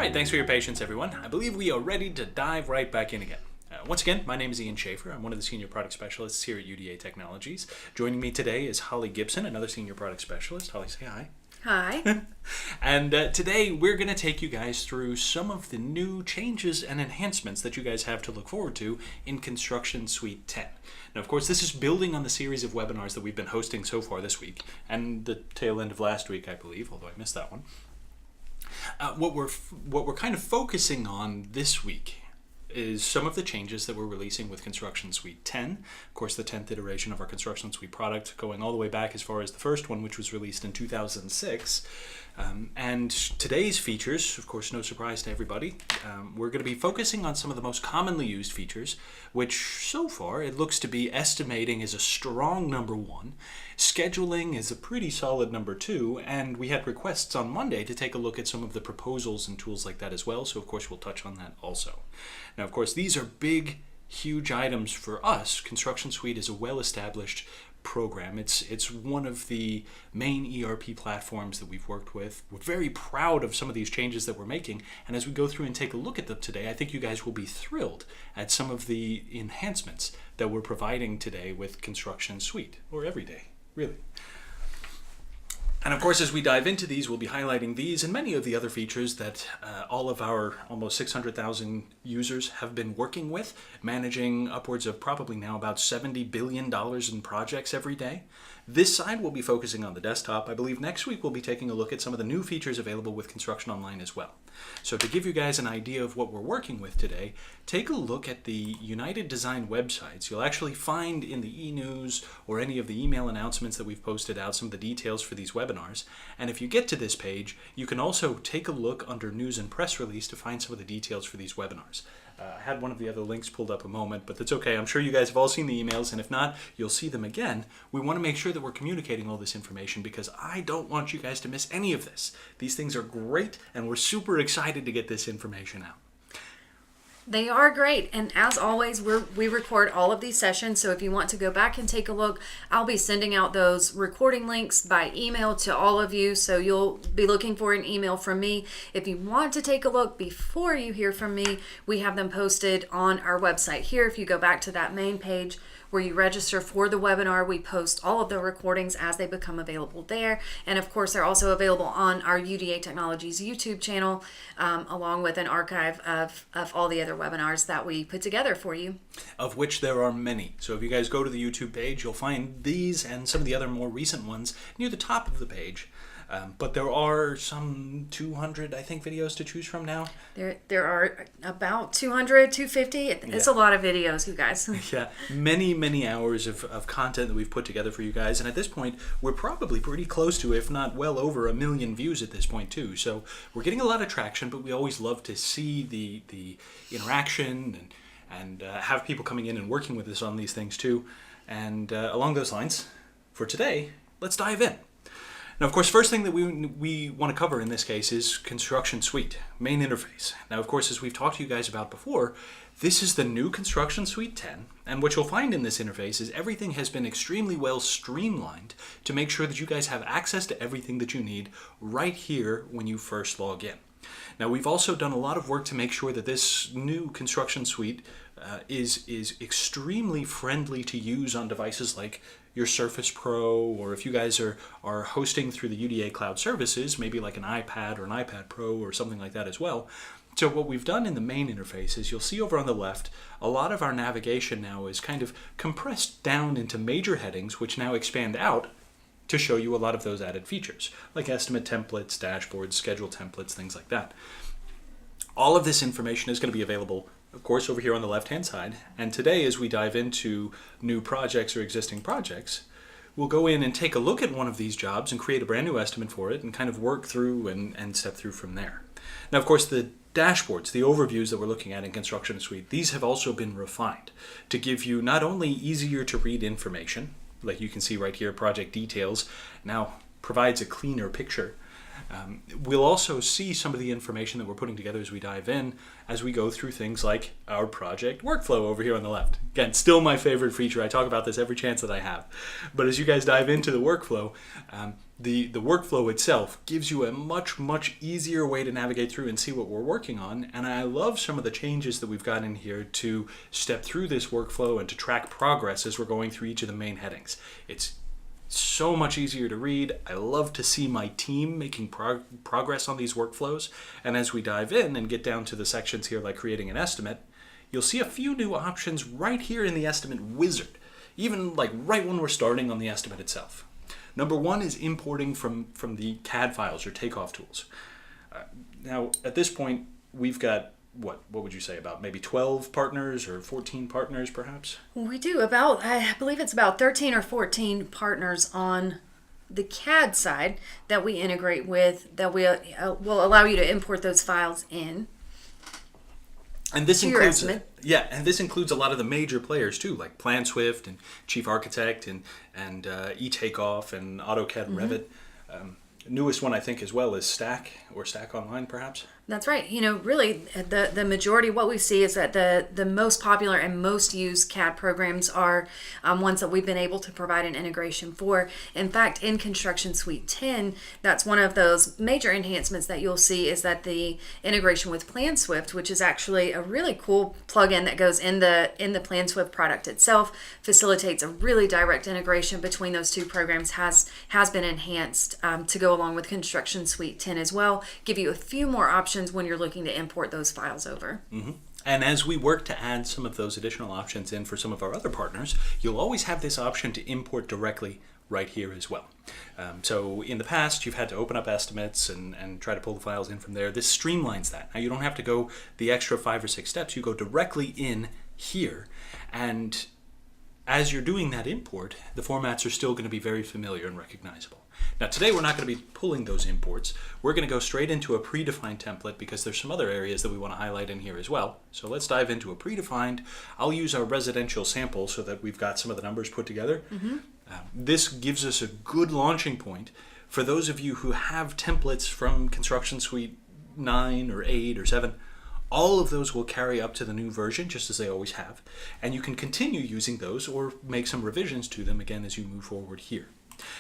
right, thanks for your patience, everyone. I believe we are ready to dive right back in again. Once again, my name is Ian Schaefer. I'm one of the Senior Product Specialists here at UDA Technologies. Joining me today is Holly Gibson, another Senior Product Specialist. Holly, say hi. Hi. And today we're going to take you guys through some of the new changes and enhancements that you guys have to look forward to in ConstructionSuite 10. Now, of course, this is building on the series of webinars that we've been hosting so far this week, and the tail end of last week, I believe, although I missed that one. What we're kind of focusing on this week is some of the changes that we're releasing with ConstructionSuite 10. Of course, the 10th iteration of our ConstructionSuite product, going all the way back as far as the first one, which was released in 2006. And today's features, of course, no surprise to everybody, we're going to be focusing on some of the most commonly used features, which so far it looks to be estimating is a strong number one, scheduling is a pretty solid number two, and we had requests on Monday to take a look at some of the proposals and tools like that as well, so of course we'll touch on that also. Now, of course, these are big, huge items for us. ConstructionSuite is a well-established program. It's one of the main ERP platforms that we've worked with. We're very proud of some of these changes that we're making, and as we go through and take a look at them today, I think you guys will be thrilled at some of the enhancements that we're providing today with ConstructionSuite, or every day, really. And of course, as we dive into these, we'll be highlighting these and many of the other features that all of our almost 600,000 users have been working with, managing upwards of probably now about $70 billion in projects every day. This side will be focusing on the desktop. I believe next week we'll be taking a look at some of the new features available with ConstructionOnline as well. So to give you guys an idea of what we're working with today, take a look at the United Design websites. You'll actually find in the e-news or any of the email announcements that we've posted out some of the details for these webinars. And if you get to this page, you can also take a look under News and Press Release to find some of the details for these webinars. I had one of the other links pulled up a moment, but that's okay. I'm sure you guys have all seen the emails, and if not, you'll see them again. We want to make sure that we're communicating all this information because I don't want you guys to miss any of this. These things are great, and we're super excited to get this information out. They are great, and as always, we record all of these sessions, so if you want to go back and take a look, I'll be sending out those recording links by email to all of you, so you'll be looking for an email from me. If you want to take a look before you hear from me, we have them posted on our website here. If you go back to that main page where you register for the webinar, we post all of the recordings as they become available there, and of course they're also available on our UDA Technologies YouTube channel, along with an archive of all the other webinars that we put together for you. Of which there are many. So if you guys go to the YouTube page, you'll find these and some of the other more recent ones near the top of the page. But there are some 200, I think, videos to choose from now. There are about 200, 250. It's a lot of videos, you guys. Yeah, many hours of content that we've put together for you guys. And at this point, we're probably pretty close to, if not well over, 1 million views at this point, too. So we're getting a lot of traction, but we always love to see the interaction and have people coming in and working with us on these things, too. And along those lines, for today, let's dive in. Now, of course, first thing that we want to cover in this case is ConstructionSuite, main interface. Now, of course, as we've talked to you guys about before, this is the new ConstructionSuite 10, and what you'll find in this interface is everything has been extremely well streamlined to make sure that you guys have access to everything that you need right here when you first log in. Now, we've also done a lot of work to make sure that this new ConstructionSuite is extremely friendly to use on devices like your Surface Pro, or if you guys are hosting through the UDA Cloud Services, maybe like an iPad or an iPad Pro or something like that as well. So what we've done in the main interface is you'll see over on the left, a lot of our navigation now is kind of compressed down into major headings, which now expand out to show you a lot of those added features, like estimate templates, dashboards, schedule templates, things like that. All of this information is going to be available, of course, over here on the left-hand side. And today, as we dive into new projects or existing projects, we'll go in and take a look at one of these jobs and create a brand new estimate for it and kind of work through and step through from there. Now, of course, the dashboards, the overviews that we're looking at in ConstructionSuite, these have also been refined to give you not only easier to read information, like you can see right here, project details now provides a cleaner picture, We'll also see some of the information that we're putting together as we dive in, as we go through things like our project workflow over here on the left. Again, still my favorite feature. I talk about this every chance that I have. But as you guys dive into the workflow, the workflow itself gives you a much, much easier way to navigate through and see what we're working on. And I love some of the changes that we've got in here to step through this workflow and to track progress as we're going through each of the main headings. It's so much easier to read. I love to see my team making progress on these workflows. And as we dive in and get down to the sections here like creating an estimate, you'll see a few new options right here in the estimate wizard, even like right when we're starting on the estimate itself. Number one is importing from the CAD files or takeoff tools. Now, at this point, we've got what would you say, about maybe 12 partners or 14 partners perhaps? We do I believe it's about 13 or 14 partners on the CAD side that we integrate with, that we will allow you to import those files in. And this includes this includes a lot of the major players too, like PlanSwift and Chief Architect and eTakeoff and AutoCAD and Revit. Newest one I think as well is Stack or Stack Online perhaps. That's right. Really, the majority, what we see is that the most popular and most used CAD programs are ones that we've been able to provide an integration for. In fact, in ConstructionSuite 10, that's one of those major enhancements that you'll see is that the integration with PlanSwift, which is actually a really cool plugin that goes in the PlanSwift product itself, facilitates a really direct integration between those two programs, has been enhanced to go along with ConstructionSuite 10 as well, give you a few more options when you're looking to import those files over. Mm-hmm. And as we work to add some of those additional options in for some of our other partners, you'll always have this option to import directly right here as well. So in the past, you've had to open up estimates and try to pull the files in from there. This streamlines that. Now you don't have to go the extra 5 or 6 steps. You go directly in here, and as you're doing that import, the formats are still going to be very familiar and recognizable. Now today we're not going to be pulling those imports. We're going to go straight into a predefined template because there's some other areas that we want to highlight in here as well. So let's dive into a predefined. I'll use our residential sample so that we've got some of the numbers put together. Mm-hmm. This gives us a good launching point for those of you who have templates from ConstructionSuite 9 or 8 or 7. All of those will carry up to the new version, just as they always have. And you can continue using those or make some revisions to them again as you move forward here.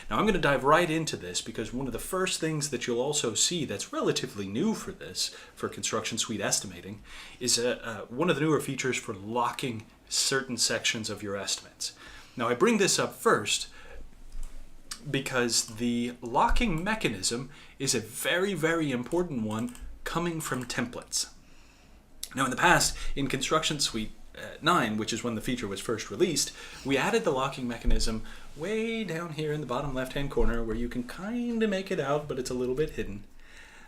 Now I'm going to dive right into this because one of the first things that you'll also see that's relatively new for this, for ConstructionSuite estimating, is one of the newer features for locking certain sections of your estimates. Now I bring this up first because the locking mechanism is a very, very important one coming from templates. Now in the past, in ConstructionSuite 9, which is when the feature was first released, we added the locking mechanism way down here in the bottom left-hand corner where you can kind of make it out, but it's a little bit hidden.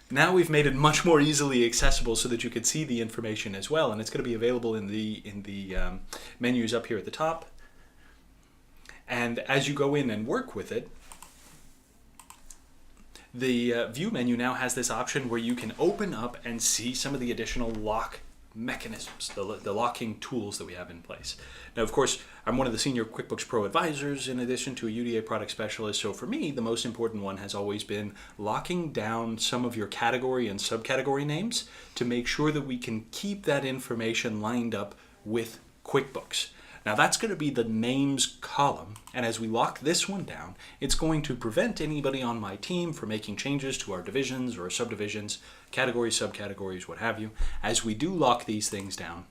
Now we've made it much more easily accessible so that you can see the information as well, and it's going to be available in the menus up here at the top. And as you go in and work with it, the view menu now has this option where you can open up and see some of the additional lock mechanisms, the locking tools that we have in place. Now, of course, I'm one of the senior QuickBooks Pro advisors in addition to a UDA product specialist, so for me, the most important one has always been locking down some of your category and subcategory names to make sure that we can keep that information lined up with QuickBooks. Now that's going to be the names column, and as we lock this one down, it's going to prevent anybody on my team from making changes to our divisions or our subdivisions, categories, subcategories, what have you. As we do lock these things down,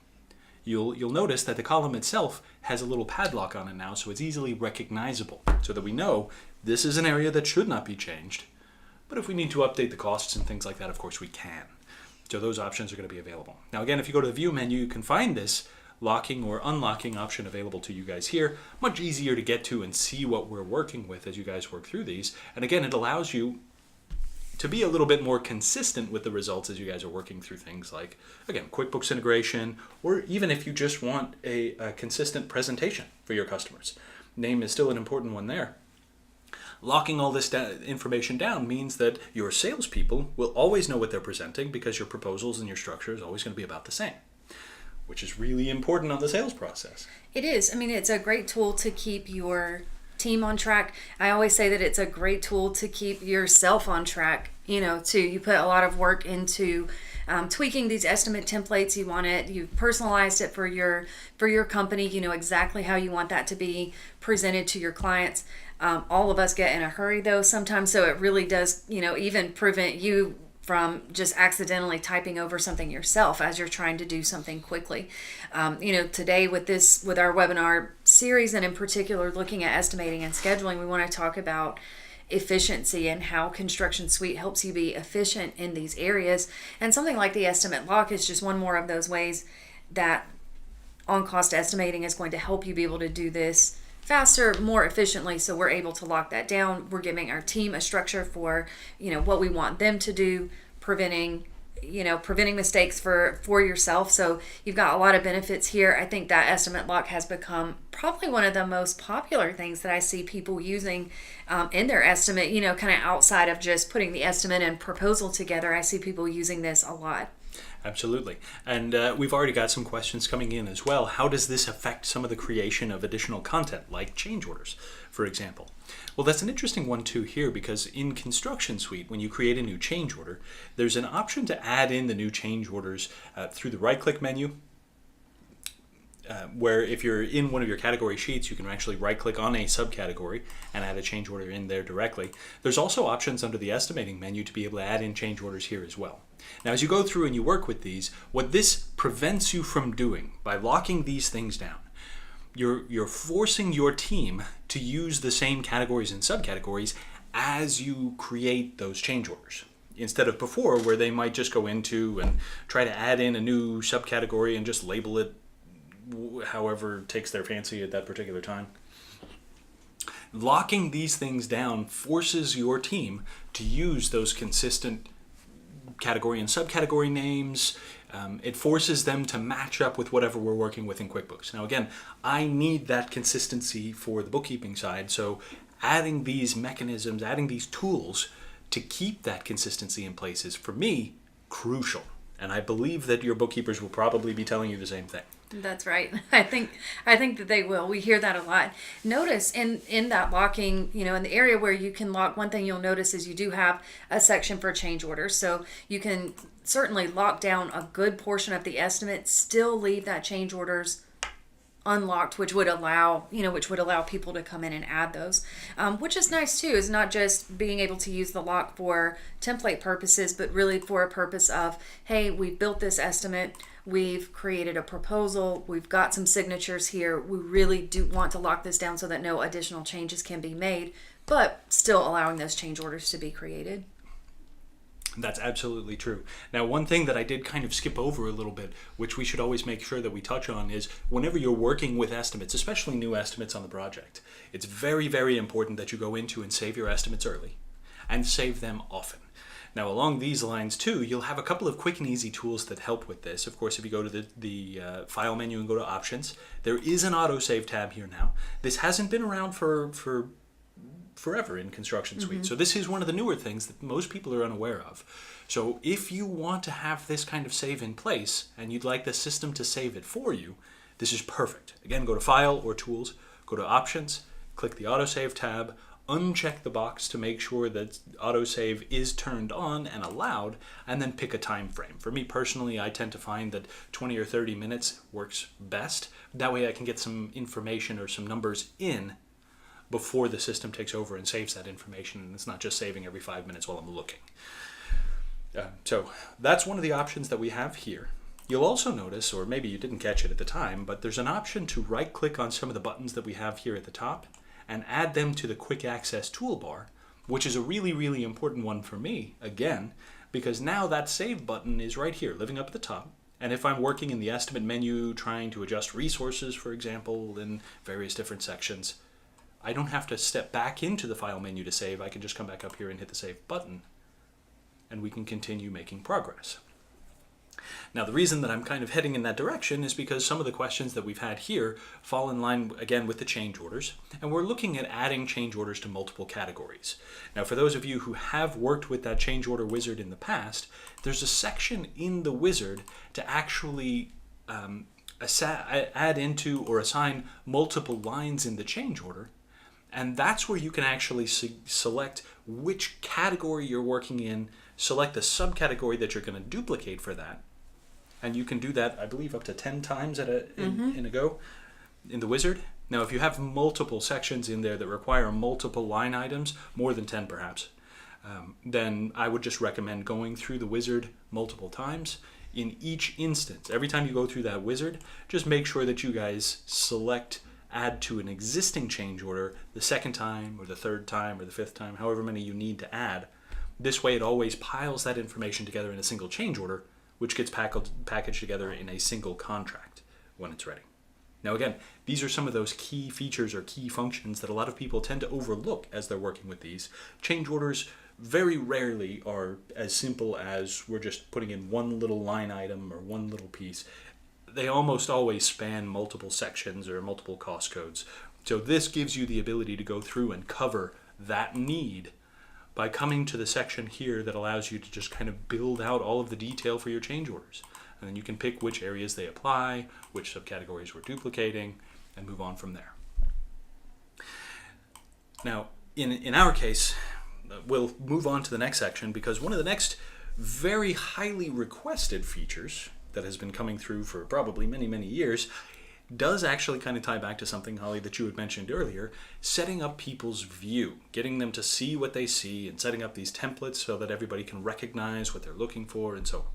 you'll notice that the column itself has a little padlock on it now, so it's easily recognizable, so that we know this is an area that should not be changed. But if we need to update the costs and things like that, of course we can. So those options are going to be available. Now again, if you go to the View menu, you can find this locking or unlocking option available to you guys here. Much easier to get to and see what we're working with as you guys work through these. And again, it allows you to be a little bit more consistent with the results as you guys are working through things like, again, QuickBooks integration, or even if you just want a consistent presentation for your customers. Name is still an important one there. Locking all this information down means that your salespeople will always know what they're presenting because your proposals and your structure is always going to be about the same, which is really important on the sales process. It is. I mean, it's a great tool to keep your team on track. I always say that it's a great tool to keep yourself on track, too. You put a lot of work into tweaking these estimate templates. You've personalized it for your company. You know exactly how you want that to be presented to your clients. All of us get in a hurry though sometimes, so it really does, even prevent you from just accidentally typing over something yourself as you're trying to do something quickly. Today with our webinar series, and in particular looking at estimating and scheduling, we want to talk about efficiency and how ConstructionSuite helps you be efficient in these areas. And something like the estimate lock is just one more of those ways that on-cost estimating is going to help you be able to do this faster, more efficiently, so we're able to lock that down. We're giving our team a structure for what we want them to do, preventing mistakes for yourself. So you've got a lot of benefits here. I think that estimate lock has become probably one of the most popular things that I see people using in their estimate, kind of outside of just putting the estimate and proposal together. I see people using this a lot. Absolutely. And we've already got some questions coming in as well. How does this affect some of the creation of additional content, like change orders, for example? Well, that's an interesting one too here, because in ConstructionSuite, when you create a new change order, there's an option to add in the new change orders through the right-click menu, where if you're in one of your category sheets, you can actually right-click on a subcategory and add a change order in there directly. There's also options under the estimating menu to be able to add in change orders here as well. Now, as you go through and you work with these, what this prevents you from doing by locking these things down, you're forcing your team to use the same categories and subcategories as you create those change orders, instead of before where they might just go into and try to add in a new subcategory and just label it however takes their fancy at that particular time. Locking these things down forces your team to use those consistent category and subcategory names. It forces them to match up with whatever we're working with in QuickBooks. Now again, I need that consistency for the bookkeeping side, so adding these mechanisms, adding these tools to keep that consistency in place is, for me, crucial. And I believe that your bookkeepers will probably be telling you the same thing. That's right. I think that they will. We hear that a lot. Notice in that locking, in the area where you can lock, one thing you'll notice is you do have a section for change orders. So you can certainly lock down a good portion of the estimate, still leave that change orders unlocked, which would allow people to come in and add those, which is nice too. Is not just being able to use the lock for template purposes, but really for a purpose of, hey, we built this estimate, we've created a proposal, we've got some signatures here, we really do want to lock this down so that no additional changes can be made, but still allowing those change orders to be created. That's absolutely true. Now, one thing that I did kind of skip over a little bit, which we should always make sure that we touch on, is whenever you're working with estimates, especially new estimates on the project, it's very, very important that you go into and save your estimates early and save them often. Now, along these lines too, you'll have a couple of quick and easy tools that help with this. Of course, if you go to the File menu and go to Options, there is an Autosave tab here now. This hasn't been around for forever in ConstructionSuite. So this is one of the newer things that most people are unaware of. So if you want to have this kind of save in place and you'd like the system to save it for you, this is perfect. Again, go to File or Tools, go to Options, click the Autosave tab, uncheck the box to make sure that Autosave is turned on and allowed, and then pick a time frame. For me personally, I tend to find that 20 or 30 minutes works best. That way I can get some information or some numbers in before the system takes over and saves that information, and it's not just saving every 5 minutes while I'm looking. So that's one of the options that we have here. You'll also notice, or maybe you didn't catch it at the time, but there's an option to right-click on some of the buttons that we have here at the top and add them to the Quick Access toolbar, which is a really, really important one for me, again, because now that Save button is right here, living up at the top. And if I'm working in the Estimate menu, trying to adjust resources, for example, in various different sections, I don't have to step back into the File menu to save. I can just come back up here and hit the Save button, and we can continue making progress. Now, the reason that I'm kind of heading in that direction is because some of the questions that we've had here fall in line, again, with the change orders, and we're looking at adding change orders to multiple categories. Now, for those of you who have worked with that change order wizard in the past, there's a section in the wizard to actually add into or assign multiple lines in the change order And that's where you can actually select which category you're working in, select the subcategory that you're going to duplicate for that. And you can do that, I believe, up to 10 times in a go in the wizard. Now, if you have multiple sections in there that require multiple line items, more than 10 perhaps, then I would just recommend going through the wizard multiple times. In each instance, every time you go through that wizard, just make sure that you guys select add to an existing change order the second time or the third time or the fifth time, however many you need to add. This way it always piles that information together in a single change order, which gets packaged together in a single contract when it's ready. Now again, these are some of those key features or key functions that a lot of people tend to overlook as they're working with these. Change orders very rarely are as simple as we're just putting in one little line item or one little piece. They almost always span multiple sections or multiple cost codes. So this gives you the ability to go through and cover that need by coming to the section here that allows you to just kind of build out all of the detail for your change orders. And then you can pick which areas they apply, which subcategories we're duplicating, and move on from there. Now, in our case, we'll move on to the next section because one of the next very highly requested features that has been coming through for probably many, many years does actually kind of tie back to something, Holly, that you had mentioned earlier, setting up people's view, getting them to see what they see and setting up these templates so that everybody can recognize what they're looking for and so on.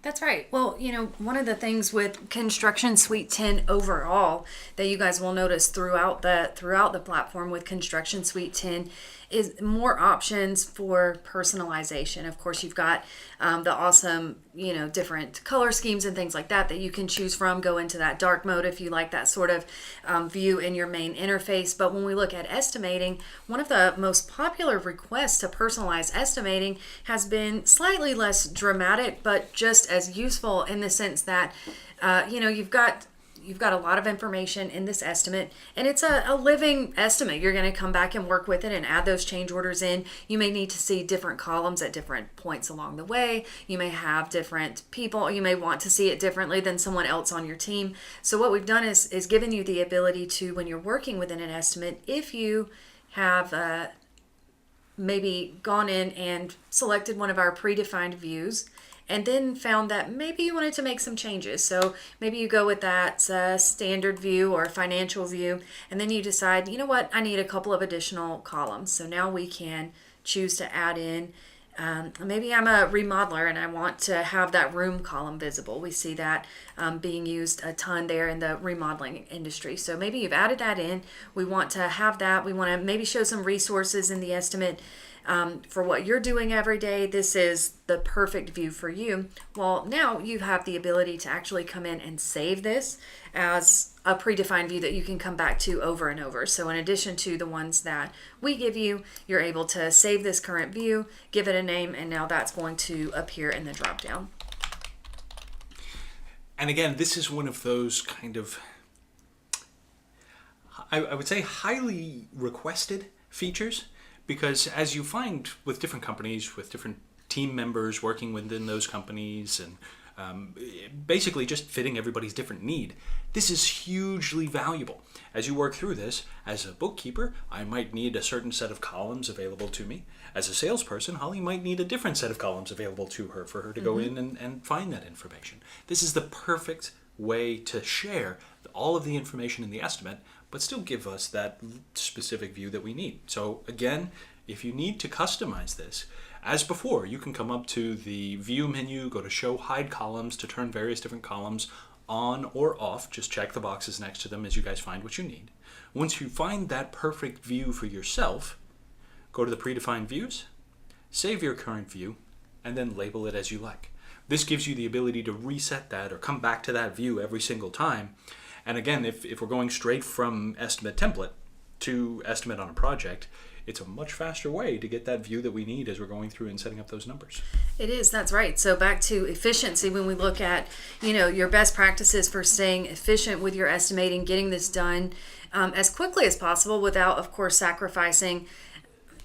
That's right. Well, one of the things with ConstructionSuite 10 overall that you guys will notice throughout the platform with ConstructionSuite 10 is more options for personalization. Of course, you've got the awesome, different color schemes and things like that you can choose from. Go into that dark mode if you like that sort of view in your main interface. But when we look at estimating, one of the most popular requests to personalize estimating has been slightly less dramatic, but just as useful in the sense that, you've got a lot of information in this estimate, and it's a living estimate. You're going to come back and work with it and add those change orders in. You may need to see different columns at different points along the way. You may have different people. You may want to see it differently than someone else on your team. So what we've done is given you the ability to, when you're working within an estimate, if you have maybe gone in and selected one of our predefined views, and then found that maybe you wanted to make some changes. So maybe you go with that standard view or financial view, and then you decide, you know what, I need a couple of additional columns. So now we can choose to add in, maybe I'm a remodeler and I want to have that room column visible. We see that being used a ton there in the remodeling industry. So maybe you've added that in. We want to have that. We want to maybe show some resources in the estimate. For what you're doing every day, this is the perfect view for you. Well, now you have the ability to actually come in and save this as a predefined view that you can come back to over and over. So in addition to the ones that we give you, you're able to save this current view, give it a name, and now that's going to appear in the dropdown. And again, this is one of those kind of, I would say, highly requested features. Because as you find with different companies, with different team members working within those companies and basically just fitting everybody's different need, this is hugely valuable. As you work through this, as a bookkeeper, I might need a certain set of columns available to me. As a salesperson, Holly might need a different set of columns available to her for her to go in and find that information. This is the perfect way to share all of the information in the estimate, but still give us that specific view that we need. So again, if you need to customize this, as before, you can come up to the view menu, go to show hide columns to turn various different columns on or off. Just check the boxes next to them as you guys find what you need. Once you find that perfect view for yourself, go to the predefined views, save your current view, and then label it as you like. This gives you the ability to reset that or come back to that view every single time. And again, if we're going straight from estimate template to estimate on a project, it's a much faster way to get that view that we need as we're going through and setting up those numbers. It is, that's right. So back to efficiency, when we look at, your best practices for staying efficient with your estimating, getting this done as quickly as possible without, of course, sacrificing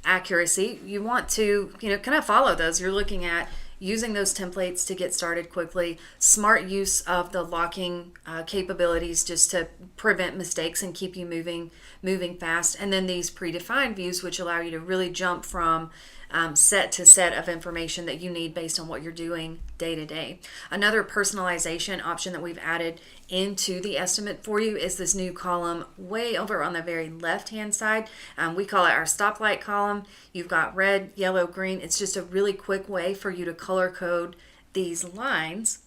accuracy. You want to, kind of follow those. You're looking at, using those templates to get started quickly, smart use of the locking capabilities just to prevent mistakes and keep you moving fast, and then these predefined views, which allow you to really jump from set to set of information that you need based on what you're doing day to day. Another personalization option that we've added into the estimate for you is this new column way over on the very left hand side. We call it our stoplight column. You've got red, yellow, green. It's just a really quick way for you to color code these lines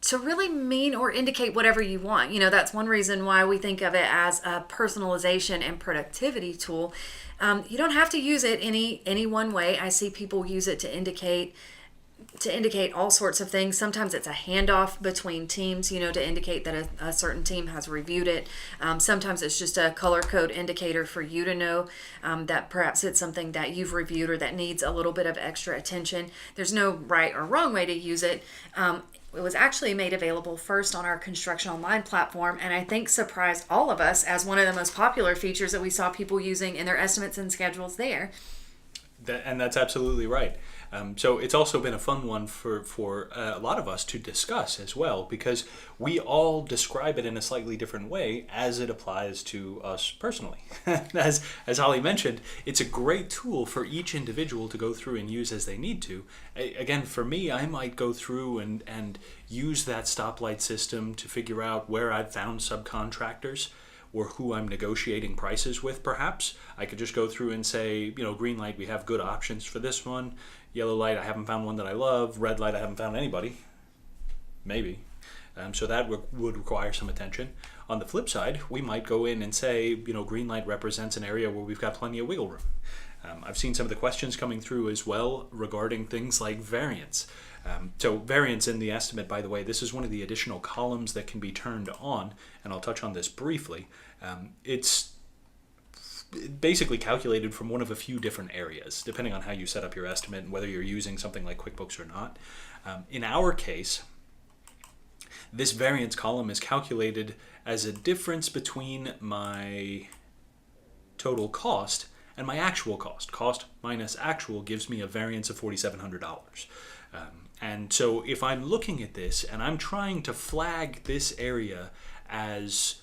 to really mean or indicate whatever you want. That's one reason why we think of it as a personalization and productivity tool. You don't have to use it any one way. I see people use it to indicate all sorts of things. Sometimes it's a handoff between teams, to indicate that a certain team has reviewed it. Sometimes it's just a color code indicator for you to know that perhaps it's something that you've reviewed or that needs a little bit of extra attention. There's no right or wrong way to use it. It was actually made available first on our ConstructionOnline platform, and I think surprised all of us as one of the most popular features that we saw people using in their estimates and schedules there. And that's absolutely right. So it's also been a fun one for a lot of us to discuss as well, because we all describe it in a slightly different way as it applies to us personally. As Holly mentioned, it's a great tool for each individual to go through and use as they need to. Again, for me, I might go through and use that stoplight system to figure out where I've found subcontractors or who I'm negotiating prices with, perhaps. I could just go through and say, green light, we have good options for this one. Yellow light, I haven't found one that I love. Red light, I haven't found anybody. Maybe. So that would require some attention. On the flip side, we might go in and say, green light represents an area where we've got plenty of wiggle room. I've seen some of the questions coming through as well regarding things like variance. So variance in the estimate, by the way, this is one of the additional columns that can be turned on, and I'll touch on this briefly. It's basically calculated from one of a few different areas, depending on how you set up your estimate and whether you're using something like QuickBooks or not. In our case, this variance column is calculated as a difference between my total cost and my actual cost. Cost minus actual gives me a variance of $4,700. And so if I'm looking at this and I'm trying to flag this area as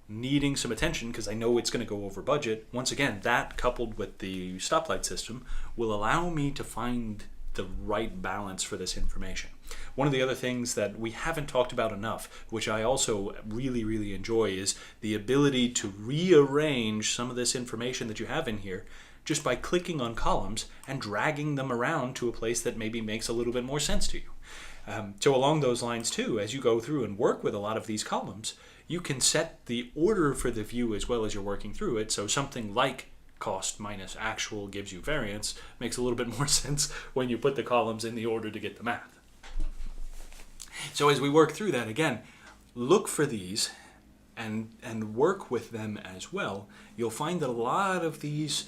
needing some attention because I know it's going to go over budget, once again, that coupled with the stoplight system will allow me to find the right balance for this information. One of the other things that we haven't talked about enough, which I also really, really enjoy, is the ability to rearrange some of this information that you have in here just by clicking on columns and dragging them around to a place that maybe makes a little bit more sense to you. So along those lines too, as you go through and work with a lot of these columns, you can set the order for the view as well as you're working through it. So something like cost minus actual gives you variance makes a little bit more sense when you put the columns in the order to get the math. So as we work through that, again, look for these and work with them as well. You'll find that a lot of these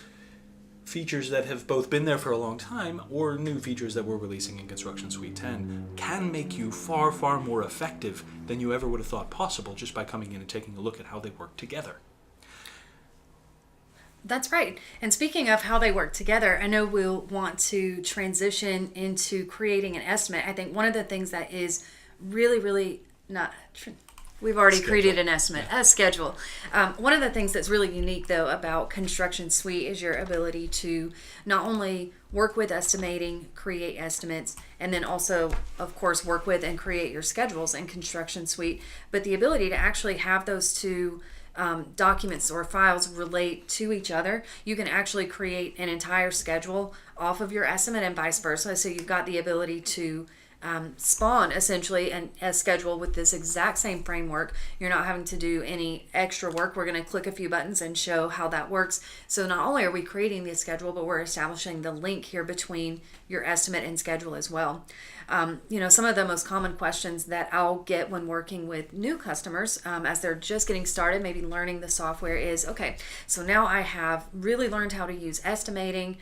features that have both been there for a long time or new features that we're releasing in Construction Suite 10 can make you far, far more effective than you ever would have thought possible just by coming in and taking a look at how they work together. That's right. And speaking of how they work together, I know we'll want to transition into creating an estimate. I think one of the things that is really, really not... We've already created an estimate, a schedule. One of the things that's really unique, though, about Construction Suite is your ability to not only work with estimating, create estimates, and then also, of course, work with and create your schedules in Construction Suite, but the ability to actually have those two documents or files relate to each other. You can actually create an entire schedule off of your estimate and vice versa. So you've got the ability to spawn essentially a schedule with this exact same framework. You're not having to do any extra work. We're going to click a few buttons and show how that works. So not only are we creating the schedule, but we're establishing the link here between your estimate and schedule as well. Some of the most common questions that I'll get when working with new customers as they're just getting started, maybe learning the software, is, okay, so now I have really learned how to use estimating,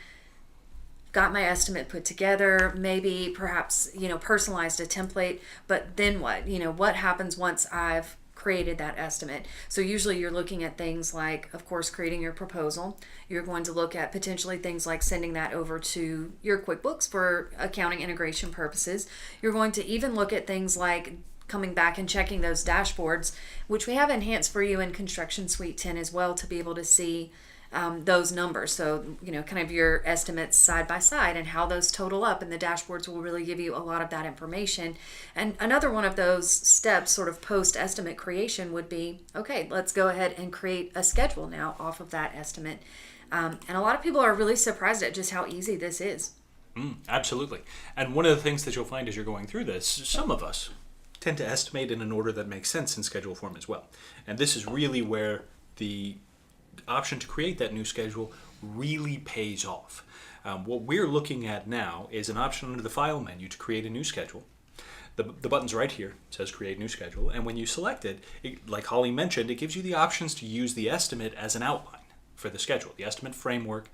got my estimate put together, maybe perhaps, personalized a template, but then what? What happens once I've created that estimate. So usually you're looking at things like, of course, creating your proposal. You're going to look at potentially things like sending that over to your QuickBooks for accounting integration purposes. You're going to even look at things like coming back and checking those dashboards, which we have enhanced for you in Construction Suite 10 as well, to be able to see those numbers. So, kind of your estimates side by side and how those total up, and the dashboards will really give you a lot of that information. And another one of those steps, sort of post estimate creation, would be, okay, let's go ahead and create a schedule now off of that estimate. And a lot of people are really surprised at just how easy this is. Absolutely. And one of the things that you'll find as you're going through this, some of us tend to estimate in an order that makes sense in schedule form as well. And this is really where the option to create that new schedule really pays off. What we're looking at now is an option under the File menu to create a new schedule. The button's right here. It says Create New Schedule. And when you select it, like Holly mentioned, it gives you the options to use the estimate as an outline for the schedule. The estimate framework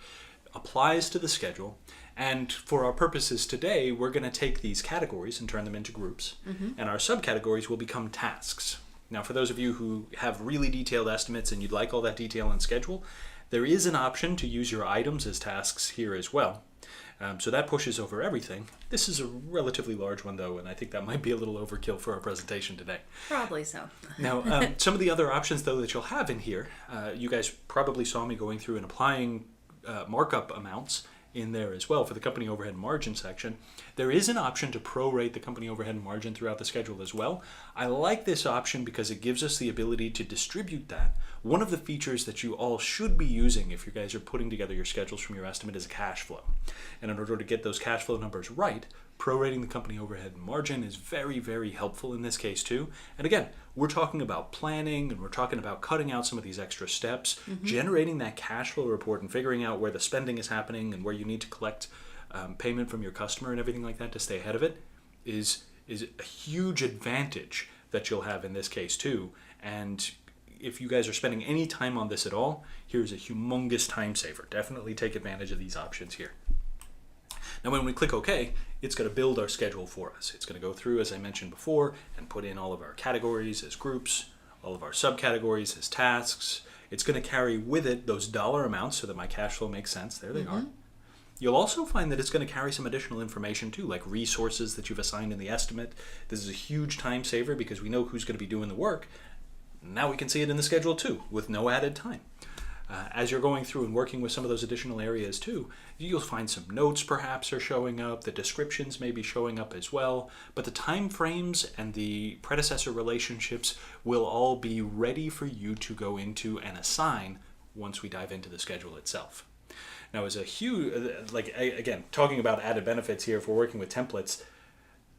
applies to the schedule. And for our purposes today, we're going to take these categories and turn them into groups. And our subcategories will become tasks. Now, for those of you who have really detailed estimates and you'd like all that detail in schedule, there is an option to use your items as tasks here as well. So that pushes over everything. This is a relatively large one, though, and I think that might be a little overkill for our presentation today. Probably so. Now, some of the other options, though, that you'll have in here, you guys probably saw me going through and applying markup amounts in there as well for the company overhead margin section. There is an option to prorate the company overhead margin throughout the schedule as well. I like this option because it gives us the ability to distribute that. One of the features that you all should be using if you guys are putting together your schedules from your estimate is a cash flow. And in order to get those cash flow numbers right, prorating the company overhead margin is very, very helpful in this case too. And again, we're talking about planning and we're talking about cutting out some of these extra steps, generating that cash flow report and figuring out where the spending is happening and where you need to collect payment from your customer and everything like that to stay ahead of it is a huge advantage that you'll have in this case too. And if you guys are spending any time on this at all, here's a humongous time saver. Definitely take advantage of these options here. Now when we click OK, it's going to build our schedule for us. It's going to go through, as I mentioned before, and put in all of our categories as groups, all of our subcategories as tasks. It's going to carry with it those dollar amounts so that my cash flow makes sense. There they are. You'll also find that it's going to carry some additional information too, like resources that you've assigned in the estimate. This is a huge time saver because we know who's going to be doing the work. Now we can see it in the schedule too, with no added time. As you're going through and working with some of those additional areas too, you'll find some notes perhaps are showing up, the descriptions may be showing up as well, but the time frames and the predecessor relationships will all be ready for you to go into and assign once we dive into the schedule itself. Now, as a huge, again, talking about added benefits here, if we're working with templates,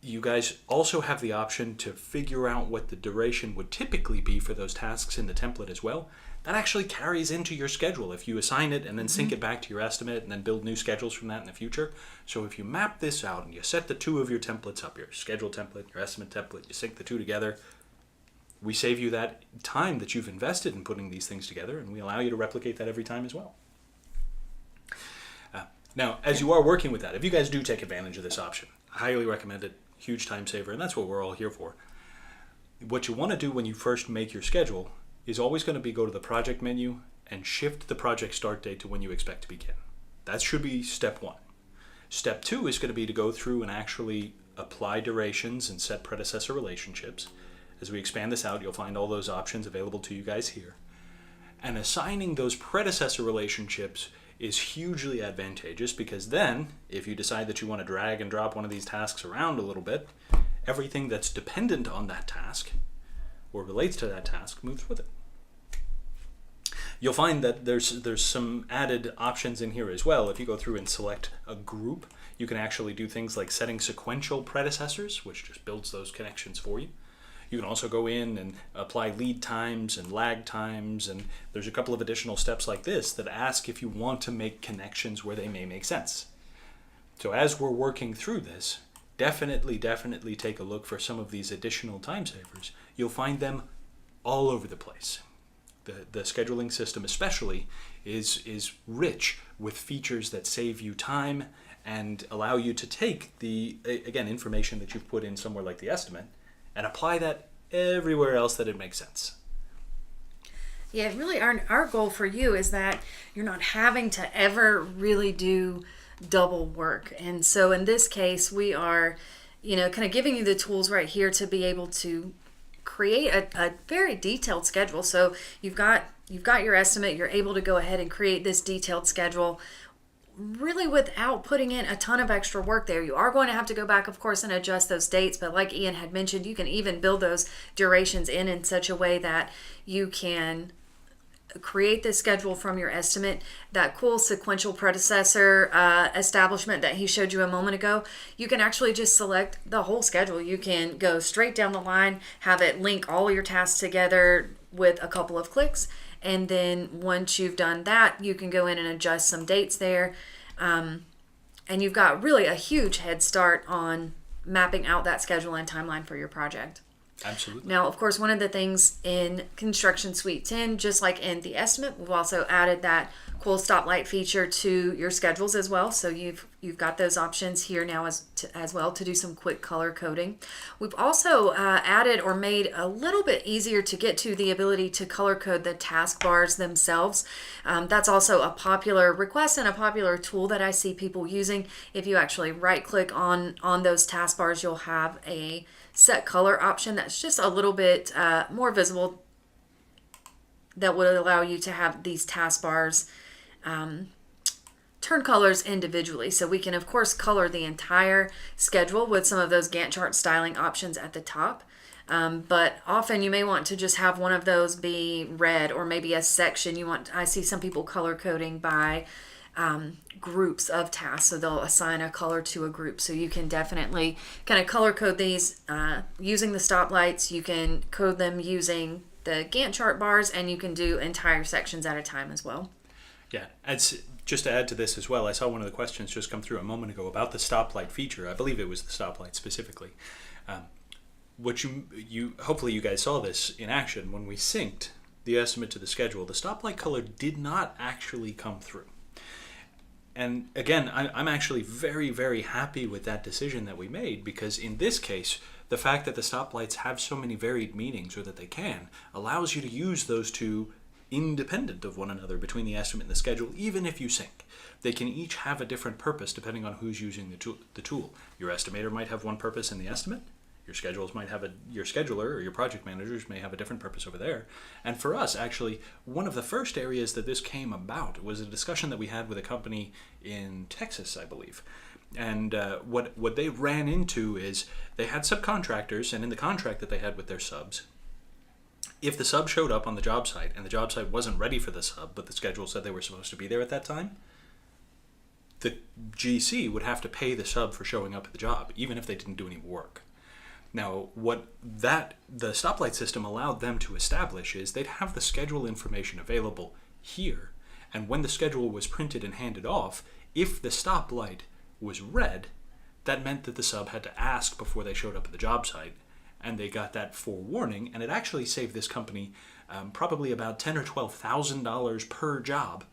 you guys also have the option to figure out what the duration would typically be for those tasks in the template as well. That actually carries into your schedule if you assign it and then sync it back to your estimate and then build new schedules from that in the future. So if you map this out and you set the two of your templates up, your schedule template, your estimate template, you sync the two together, we save you that time that you've invested in putting these things together, and we allow you to replicate that every time as well. Now, as you are working with that, if you guys do take advantage of this option, I highly recommend it. Huge time saver, and that's what we're all here for. What you want to do when you first make your schedule is always going to be go to the project menu and shift the project start date to when you expect to begin. That should be step one. Step two is going to be to go through and actually apply durations and set predecessor relationships. As we expand this out, you'll find all those options available to you guys here. And assigning those predecessor relationships is hugely advantageous because then, if you decide that you want to drag and drop one of these tasks around a little bit, everything that's dependent on that task or relates to that task moves with it. You'll find that there's some added options in here as well. If you go through and select a group, you can actually do things like setting sequential predecessors, which just builds those connections for you. You can also go in and apply lead times and lag times, and there's a couple of additional steps like this that ask if you want to make connections where they may make sense. So as we're working through this, definitely take a look for some of these additional time savers. You'll find them all over the place. The scheduling system especially is rich with features that save you time and allow you to take the, again, information that you've put in somewhere like the estimate and apply that everywhere else that it makes sense. Yeah, really our goal for you is that you're not having to ever really do double work. And so in this case, we are, kind of giving you the tools right here to be able to create a very detailed schedule. So you've got your estimate, you're able to go ahead and create this detailed schedule really without putting in a ton of extra work there. You are going to have to go back, of course, and adjust those dates, but like Ian had mentioned, you can even build those durations in such a way that you can create this schedule from your estimate. That cool sequential predecessor establishment that he showed you a moment ago, you can actually just select the whole schedule. You can go straight down the line, have it link all your tasks together with a couple of clicks, and then once you've done that, you can go in and adjust some dates there, and you've got really a huge head start on mapping out that schedule and timeline for your project. Absolutely. Now, of course, one of the things in Construction Suite 10, just like in the estimate, we've also added that cool stoplight feature to your schedules as well. So you've got those options here now as well to do some quick color coding. We've also added or made a little bit easier to get to the ability to color code the taskbars themselves. That's also a popular request and a popular tool that I see people using. If you actually right click on those taskbars, you'll have a set color option that's just a little bit more visible, that would allow you to have these taskbars turn colors individually. So we can, of course, color the entire schedule with some of those Gantt chart styling options at the top. But often you may want to just have one of those be red, or maybe a section I see some people color coding by groups of tasks, so they'll assign a color to a group. So you can definitely kind of color code these using the stoplights. You can code them using the Gantt chart bars, and you can do entire sections at a time as well. Yeah, just to add to this as well, I saw one of the questions just come through a moment ago about the stoplight feature. I believe it was the stoplight specifically. What you hopefully you guys saw this in action when we synced the estimate to the schedule. The stoplight color did not actually come through. And again, I'm actually very, very happy with that decision that we made, because in this case, the fact that the stoplights have so many varied meanings, or that they can, allows you to use those two independent of one another between the estimate and the schedule, even if you sync. They can each have a different purpose depending on who's using the tool. Your estimator might have one purpose in the estimate. Your schedules might have your scheduler or your project managers may have a different purpose over there. And for us, actually, one of the first areas that this came about was a discussion that we had with a company in Texas, I believe. And what they ran into is they had subcontractors, and in the contract that they had with their subs, if the sub showed up on the job site and the job site wasn't ready for the sub, but the schedule said they were supposed to be there at that time, the GC would have to pay the sub for showing up at the job, even if they didn't do any work. Now, what the stoplight system allowed them to establish is they'd have the schedule information available here, and when the schedule was printed and handed off, if the stoplight was red, that meant that the sub had to ask before they showed up at the job site, and they got that forewarning, and it actually saved this company probably about $10,000 or $12,000 per job,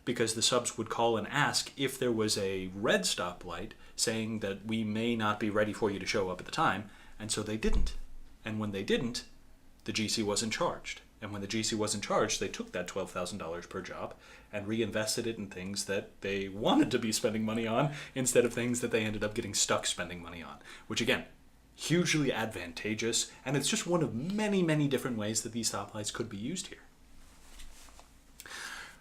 because the subs would call and ask if there was a red stoplight saying that we may not be ready for you to show up at the time. And so they didn't. And when they didn't, the GC wasn't charged. And when the GC wasn't charged, they took that $12,000 per job and reinvested it in things that they wanted to be spending money on, instead of things that they ended up getting stuck spending money on. Which, again, hugely advantageous. And it's just one of many, many different ways that these stoplights could be used here.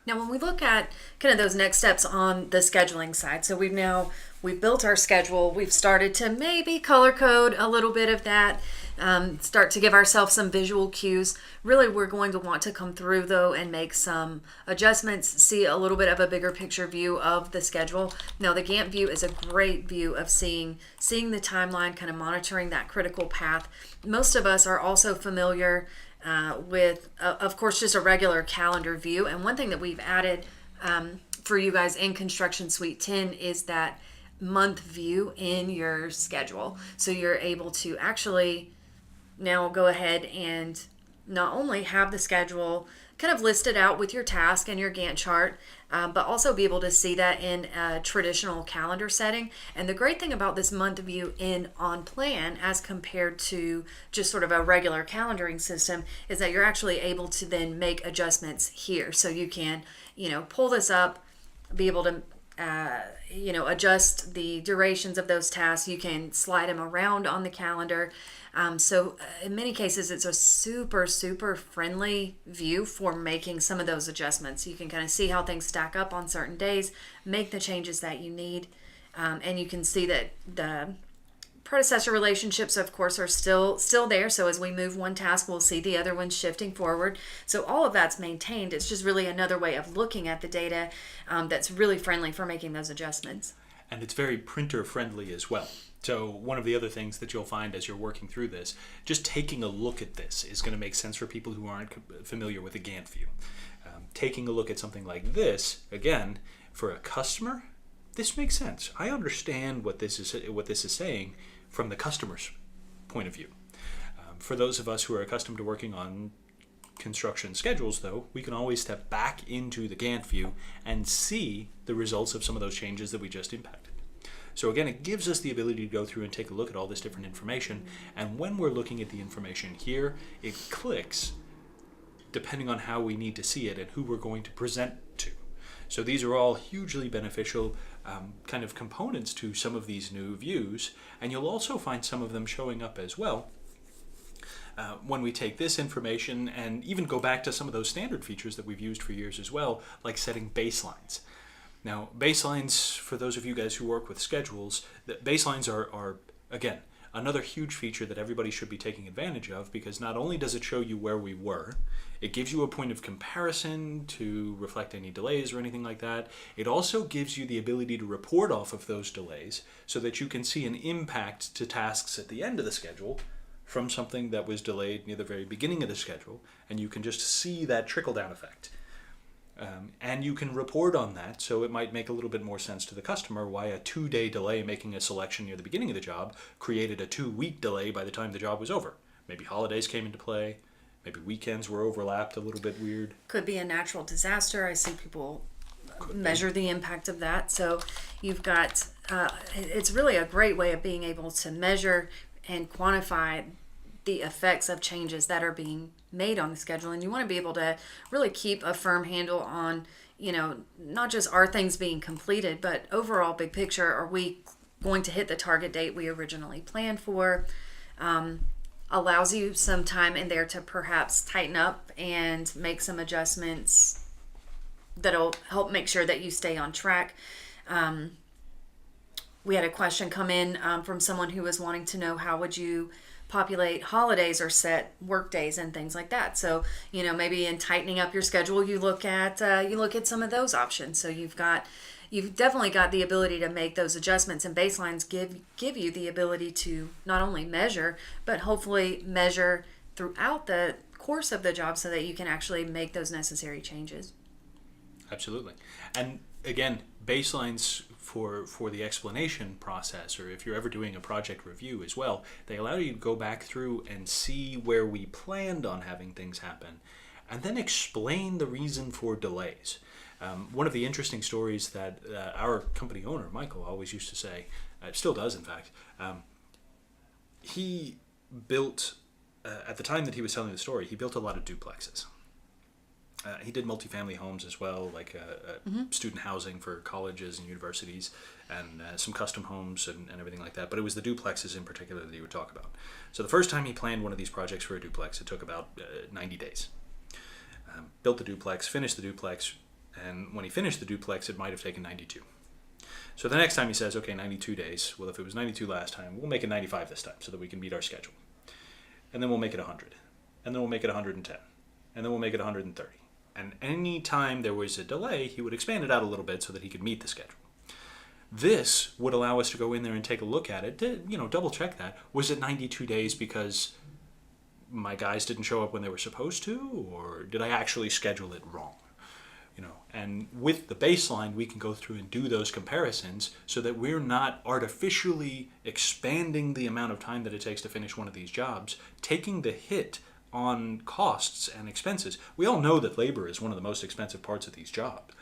Now, when we look at kind of those next steps on the scheduling side, so we've built our schedule, we've started to maybe color code a little bit of that, start to give ourselves some visual cues. Really, we're going to want to come through, though, and make some adjustments, see a little bit of a bigger picture view of the schedule. Now, the Gantt view is a great view of seeing the timeline, kind of monitoring that critical path. Most of us are also familiar with, of course, just a regular calendar view. And one thing that we've added for you guys in Construction Suite 10 is that month view in your schedule. So you're able to actually now go ahead and not only have the schedule kind of listed out with your task and your Gantt chart, but also be able to see that in a traditional calendar setting. And the great thing about this month view in OnPlan as compared to just sort of a regular calendaring system is that you're actually able to then make adjustments here. So you can, pull this up, be able to adjust the durations of those tasks. You can slide them around on the calendar. So in many cases, it's a super, super friendly view for making some of those adjustments. You can kind of see how things stack up on certain days, make the changes that you need, and you can see that the predecessor relationships, of course, are still there. So as we move one task, we'll see the other one shifting forward. So all of that's maintained. It's just really another way of looking at the data that's really friendly for making those adjustments. And it's very printer friendly as well. So one of the other things that you'll find as you're working through this, just taking a look at this is going to make sense for people who aren't familiar with a Gantt view. Taking a look at something like this, again, for a customer, this makes sense. I understand what this is saying from the customer's point of view. For those of us who are accustomed to working on construction schedules, though, we can always step back into the Gantt view and see the results of some of those changes that we just impacted. So again, it gives us the ability to go through and take a look at all this different information, and when we're looking at the information here, it clicks depending on how we need to see it and who we're going to present to. So these are all hugely beneficial kind of components to some of these new views, and you'll also find some of them showing up as well when we take this information and even go back to some of those standard features that we've used for years as well, like setting baselines. Now, baselines, for those of you guys who work with schedules, baselines are again, another huge feature that everybody should be taking advantage of, because not only does it show you where we were, it gives you a point of comparison to reflect any delays or anything like that. It also gives you the ability to report off of those delays so that you can see an impact to tasks at the end of the schedule from something that was delayed near the very beginning of the schedule, and you can just see that trickle-down effect. And you can report on that, so it might make a little bit more sense to the customer why a 2-day delay making a selection near the beginning of the job created a 2-week delay by the time the job was over. Maybe holidays came into play, maybe weekends were overlapped a little bit weird. Could be a natural disaster. I see people measure the impact of that. So you've got, it's really a great way of being able to measure and quantify the effects of changes that are being made on the schedule. And you want to be able to really keep a firm handle on, not just are things being completed, but overall big picture, are we going to hit the target date we originally planned for? Allows you some time in there to perhaps tighten up and make some adjustments that'll help make sure that you stay on track. We had a question come in from someone who was wanting to know how would you populate holidays or set work days and things like that. So, maybe in tightening up your schedule, you look at some of those options. So you've definitely got the ability to make those adjustments, and baselines give you the ability to not only measure, but hopefully measure throughout the course of the job so that you can actually make those necessary changes. Absolutely. And again, baselines for the explanation process, or if you're ever doing a project review as well, they allow you to go back through and see where we planned on having things happen, and then explain the reason for delays. One of the interesting stories that our company owner, Michael, always used to say, still does in fact, he built, at the time that he was telling the story, he built a lot of duplexes. He did multifamily homes as well, like student housing for colleges and universities, and some custom homes and everything like that. But it was the duplexes in particular that he would talk about. So the first time he planned one of these projects for a duplex, it took about 90 days. Built the duplex, finished the duplex, and when he finished the duplex, it might have taken 92. So the next time he says, okay, 92 days. Well, if it was 92 last time, we'll make it 95 this time so that we can meet our schedule. And then we'll make it 100. And then we'll make it 110. And then we'll make it 130. And any time there was a delay, he would expand it out a little bit so that he could meet the schedule. This would allow us to go in there and take a look at it, to, double check that. Was it 92 days because my guys didn't show up when they were supposed to, or did I actually schedule it wrong? And with the baseline, we can go through and do those comparisons so that we're not artificially expanding the amount of time that it takes to finish one of these jobs, taking the hit on costs and expenses. We all know that labor is one of the most expensive parts of these jobs.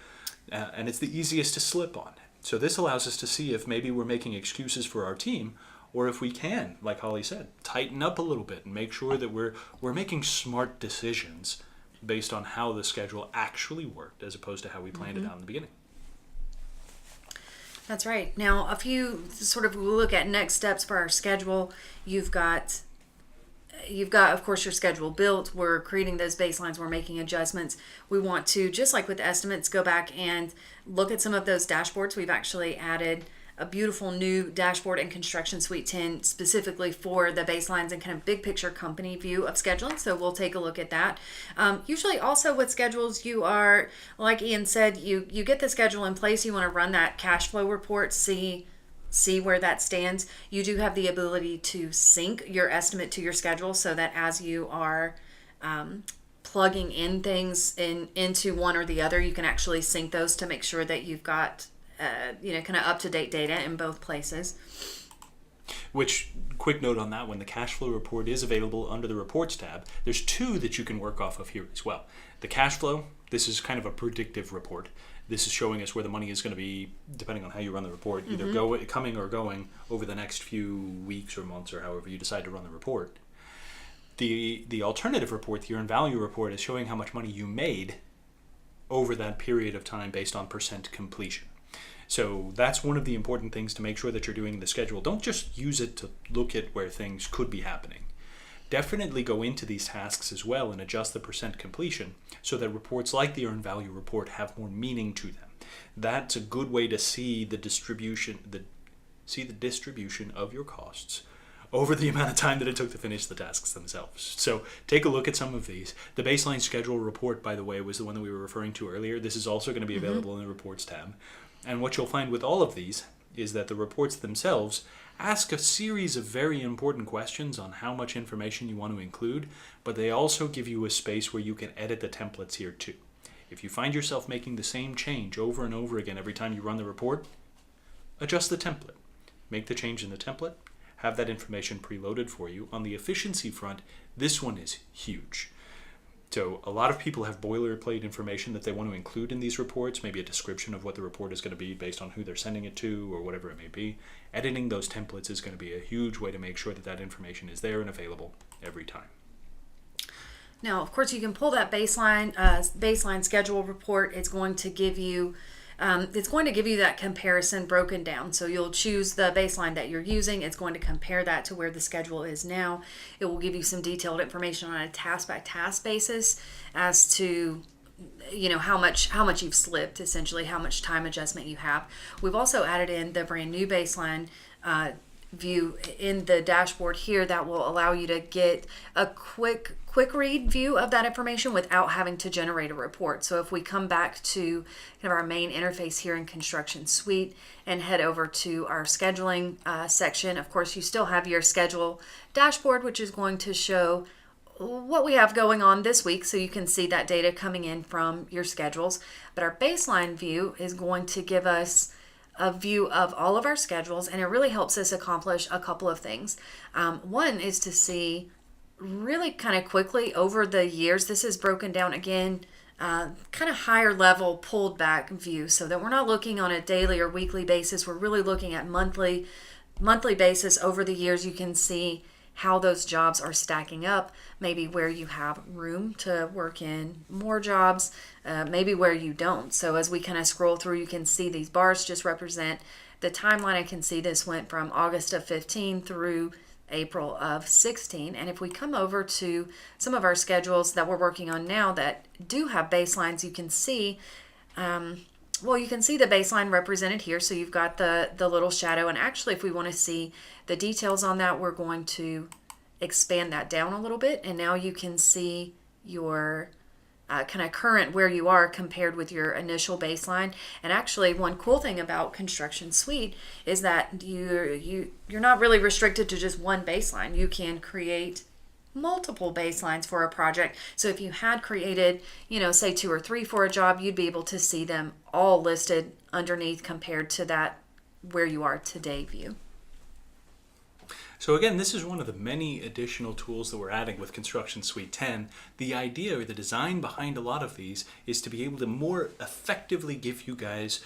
and it's the easiest to slip on. So this allows us to see if maybe we're making excuses for our team, or if we can, like Holly said, tighten up a little bit and make sure that we're making smart decisions based on how the schedule actually worked as opposed to how we planned it out in the beginning. That's right. Now, a few sort of look at next steps for our schedule. You've got, of course, your schedule built. We're creating those baselines. We're making adjustments. We want to, just like with estimates, go back and look at some of those dashboards. We've actually added a beautiful new dashboard in ConstructionSuite 10 specifically for the baselines and kind of big picture company view of scheduling. So we'll take a look at that. Usually also with schedules, you are, like Ian said, you get the schedule in place. You want to run that cash flow report, see where that stands. You do have the ability to sync your estimate to your schedule so that as you are plugging in things into one or the other, you can actually sync those to make sure that you've got kind of up-to-date data in both places. Which, quick note on that one, the cash flow report is available under the Reports tab. There's two that you can work off of here as well. The cash flow, this is kind of a predictive report. This is showing us where the money is going to be, depending on how you run the report, either coming or going over the next few weeks or months or however you decide to run the report. The alternative report, the earned value report, is showing how much money you made over that period of time based on percent completion. So that's one of the important things to make sure that you're doing the schedule. Don't just use it to look at where things could be happening. Definitely go into these tasks as well and adjust the percent completion so that reports like the earned value report have more meaning to them. That's a good way to see the distribution, of your costs over the amount of time that it took to finish the tasks themselves. So take a look at some of these. The baseline schedule report, by the way, was the one that we were referring to earlier. This is also going to be available in the Reports tab. And what you'll find with all of these is that the reports themselves ask a series of very important questions on how much information you want to include, but they also give you a space where you can edit the templates here too. If you find yourself making the same change over and over again every time you run the report, adjust the template. Make the change in the template, have that information preloaded for you. On the efficiency front, this one is huge. So a lot of people have boilerplate information that they want to include in these reports, maybe a description of what the report is going to be based on who they're sending it to or whatever it may be. Editing those templates is going to be a huge way to make sure that that information is there and available every time. Now, of course, you can pull that baseline schedule report. It's going to give you that comparison broken down. So you'll choose the baseline that you're using. It's going to compare that to where the schedule is now. It will give you some detailed information on a task-by-task basis as to how much you've slipped, essentially how much time adjustment you have. We've also added in the brand new baseline view in the dashboard here that will allow you to get a quick read view of that information without having to generate a report. So if we come back to kind of our main interface here in ConstructionSuite and head over to our scheduling section, of course you still have your schedule dashboard, which is going to show what we have going on this week, so you can see that data coming in from your schedules. But our baseline view is going to give us a view of all of our schedules, and it really helps us accomplish a couple of things. One is to see really kind of quickly over the years. This is broken down again, kind of higher level pulled back view, so that we're not looking on a daily or weekly basis. We're really looking at monthly basis over the years. You can see how those jobs are stacking up, maybe where you have room to work in more jobs, maybe where you don't. So as we kind of scroll through, you can see these bars just represent the timeline. I can see this went from August of 15 through April of 16. And if we come over to some of our schedules that we're working on now that do have baselines, you can see you can see the baseline represented here. So you've got the little shadow, and actually if we want to see the details on that, we're going to expand that down a little bit, and now you can see your kind of current where you are compared with your initial baseline. And actually one cool thing about ConstructionSuite is that you're not really restricted to just one baseline. You can create multiple baselines for a project. So if you had created, say 2 or 3 for a job, you'd be able to see them all listed underneath compared to that where you are today view. So again, this is one of the many additional tools that we're adding with Construction Suite 10. The idea or the design behind a lot of these is to be able to more effectively give you guys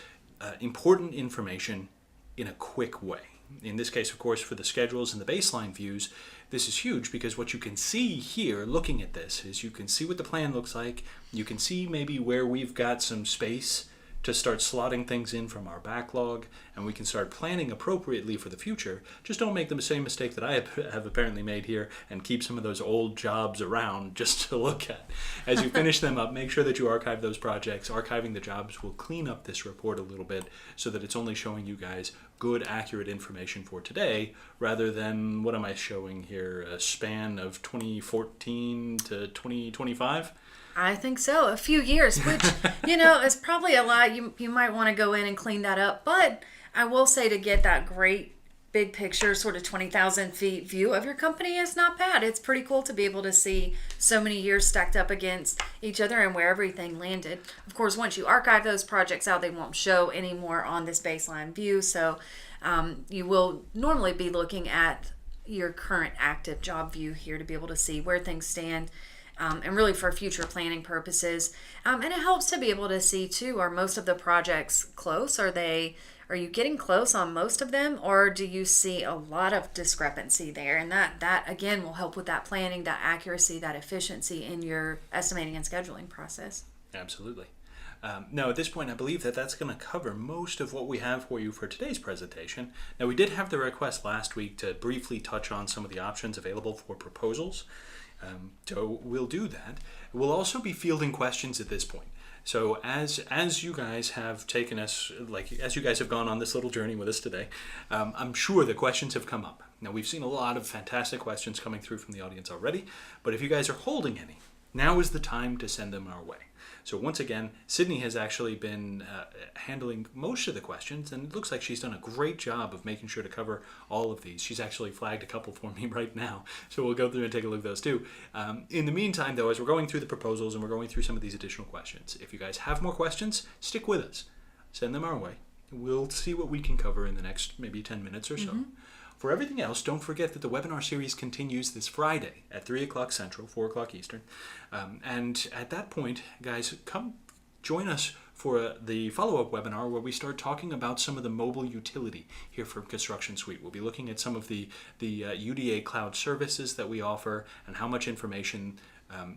important information in a quick way. In this case, of course, for the schedules and the baseline views, this is huge because what you can see here looking at this is you can see what the plan looks like. You can see maybe where we've got some space to start slotting things in from our backlog, and we can start planning appropriately for the future. Just don't make the same mistake that I have apparently made here and keep some of those old jobs around just to look at. As you finish them up, make sure that you archive those projects. Archiving the jobs will clean up this report a little bit so that it's only showing you guys good, accurate information for today, rather than, what am I showing here, a span of 2014 to 2025? I think so. A few years, which, is probably a lot. You might want to go in and clean that up. But I will say, to get that great big picture, sort of 20,000 feet view of your company is not bad. It's pretty cool to be able to see so many years stacked up against each other and where everything landed. Of course, once you archive those projects out, they won't show anymore on this baseline view. So you will normally be looking at your current active job view here to be able to see where things stand. And really for future planning purposes. And it helps to be able to see too, are most of the projects close? Are you getting close on most of them, or do you see a lot of discrepancy there? And that again will help with that planning, that accuracy, that efficiency in your estimating and scheduling process. Absolutely. Now, at this point, I believe that that's going to cover most of what we have for you for today's presentation. Now, we did have the request last week to briefly touch on some of the options available for proposals. So we'll do that. We'll also be fielding questions at this point. So as you guys have taken us, as you guys have gone on this little journey with us today, I'm sure the questions have come up. Now, we've seen a lot of fantastic questions coming through from the audience already, but if you guys are holding any, now is the time to send them our way. So once again, Sydney has actually been handling most of the questions, and it looks like she's done a great job of making sure to cover all of these. She's actually flagged a couple for me right now, so we'll go through and take a look at those too. In the meantime, though, as we're going through the proposals and we're going through some of these additional questions, if you guys have more questions, stick with us. Send them our way. We'll see what we can cover in the next maybe 10 minutes or so. Mm-hmm. For everything else, don't forget that the webinar series continues this Friday at 3 o'clock Central, 4 o'clock Eastern. And at that point, guys, come join us for the follow-up webinar where we start talking about some of the mobile utility here from Construction Suite. We'll be looking at some of the UDA cloud services that we offer and how much information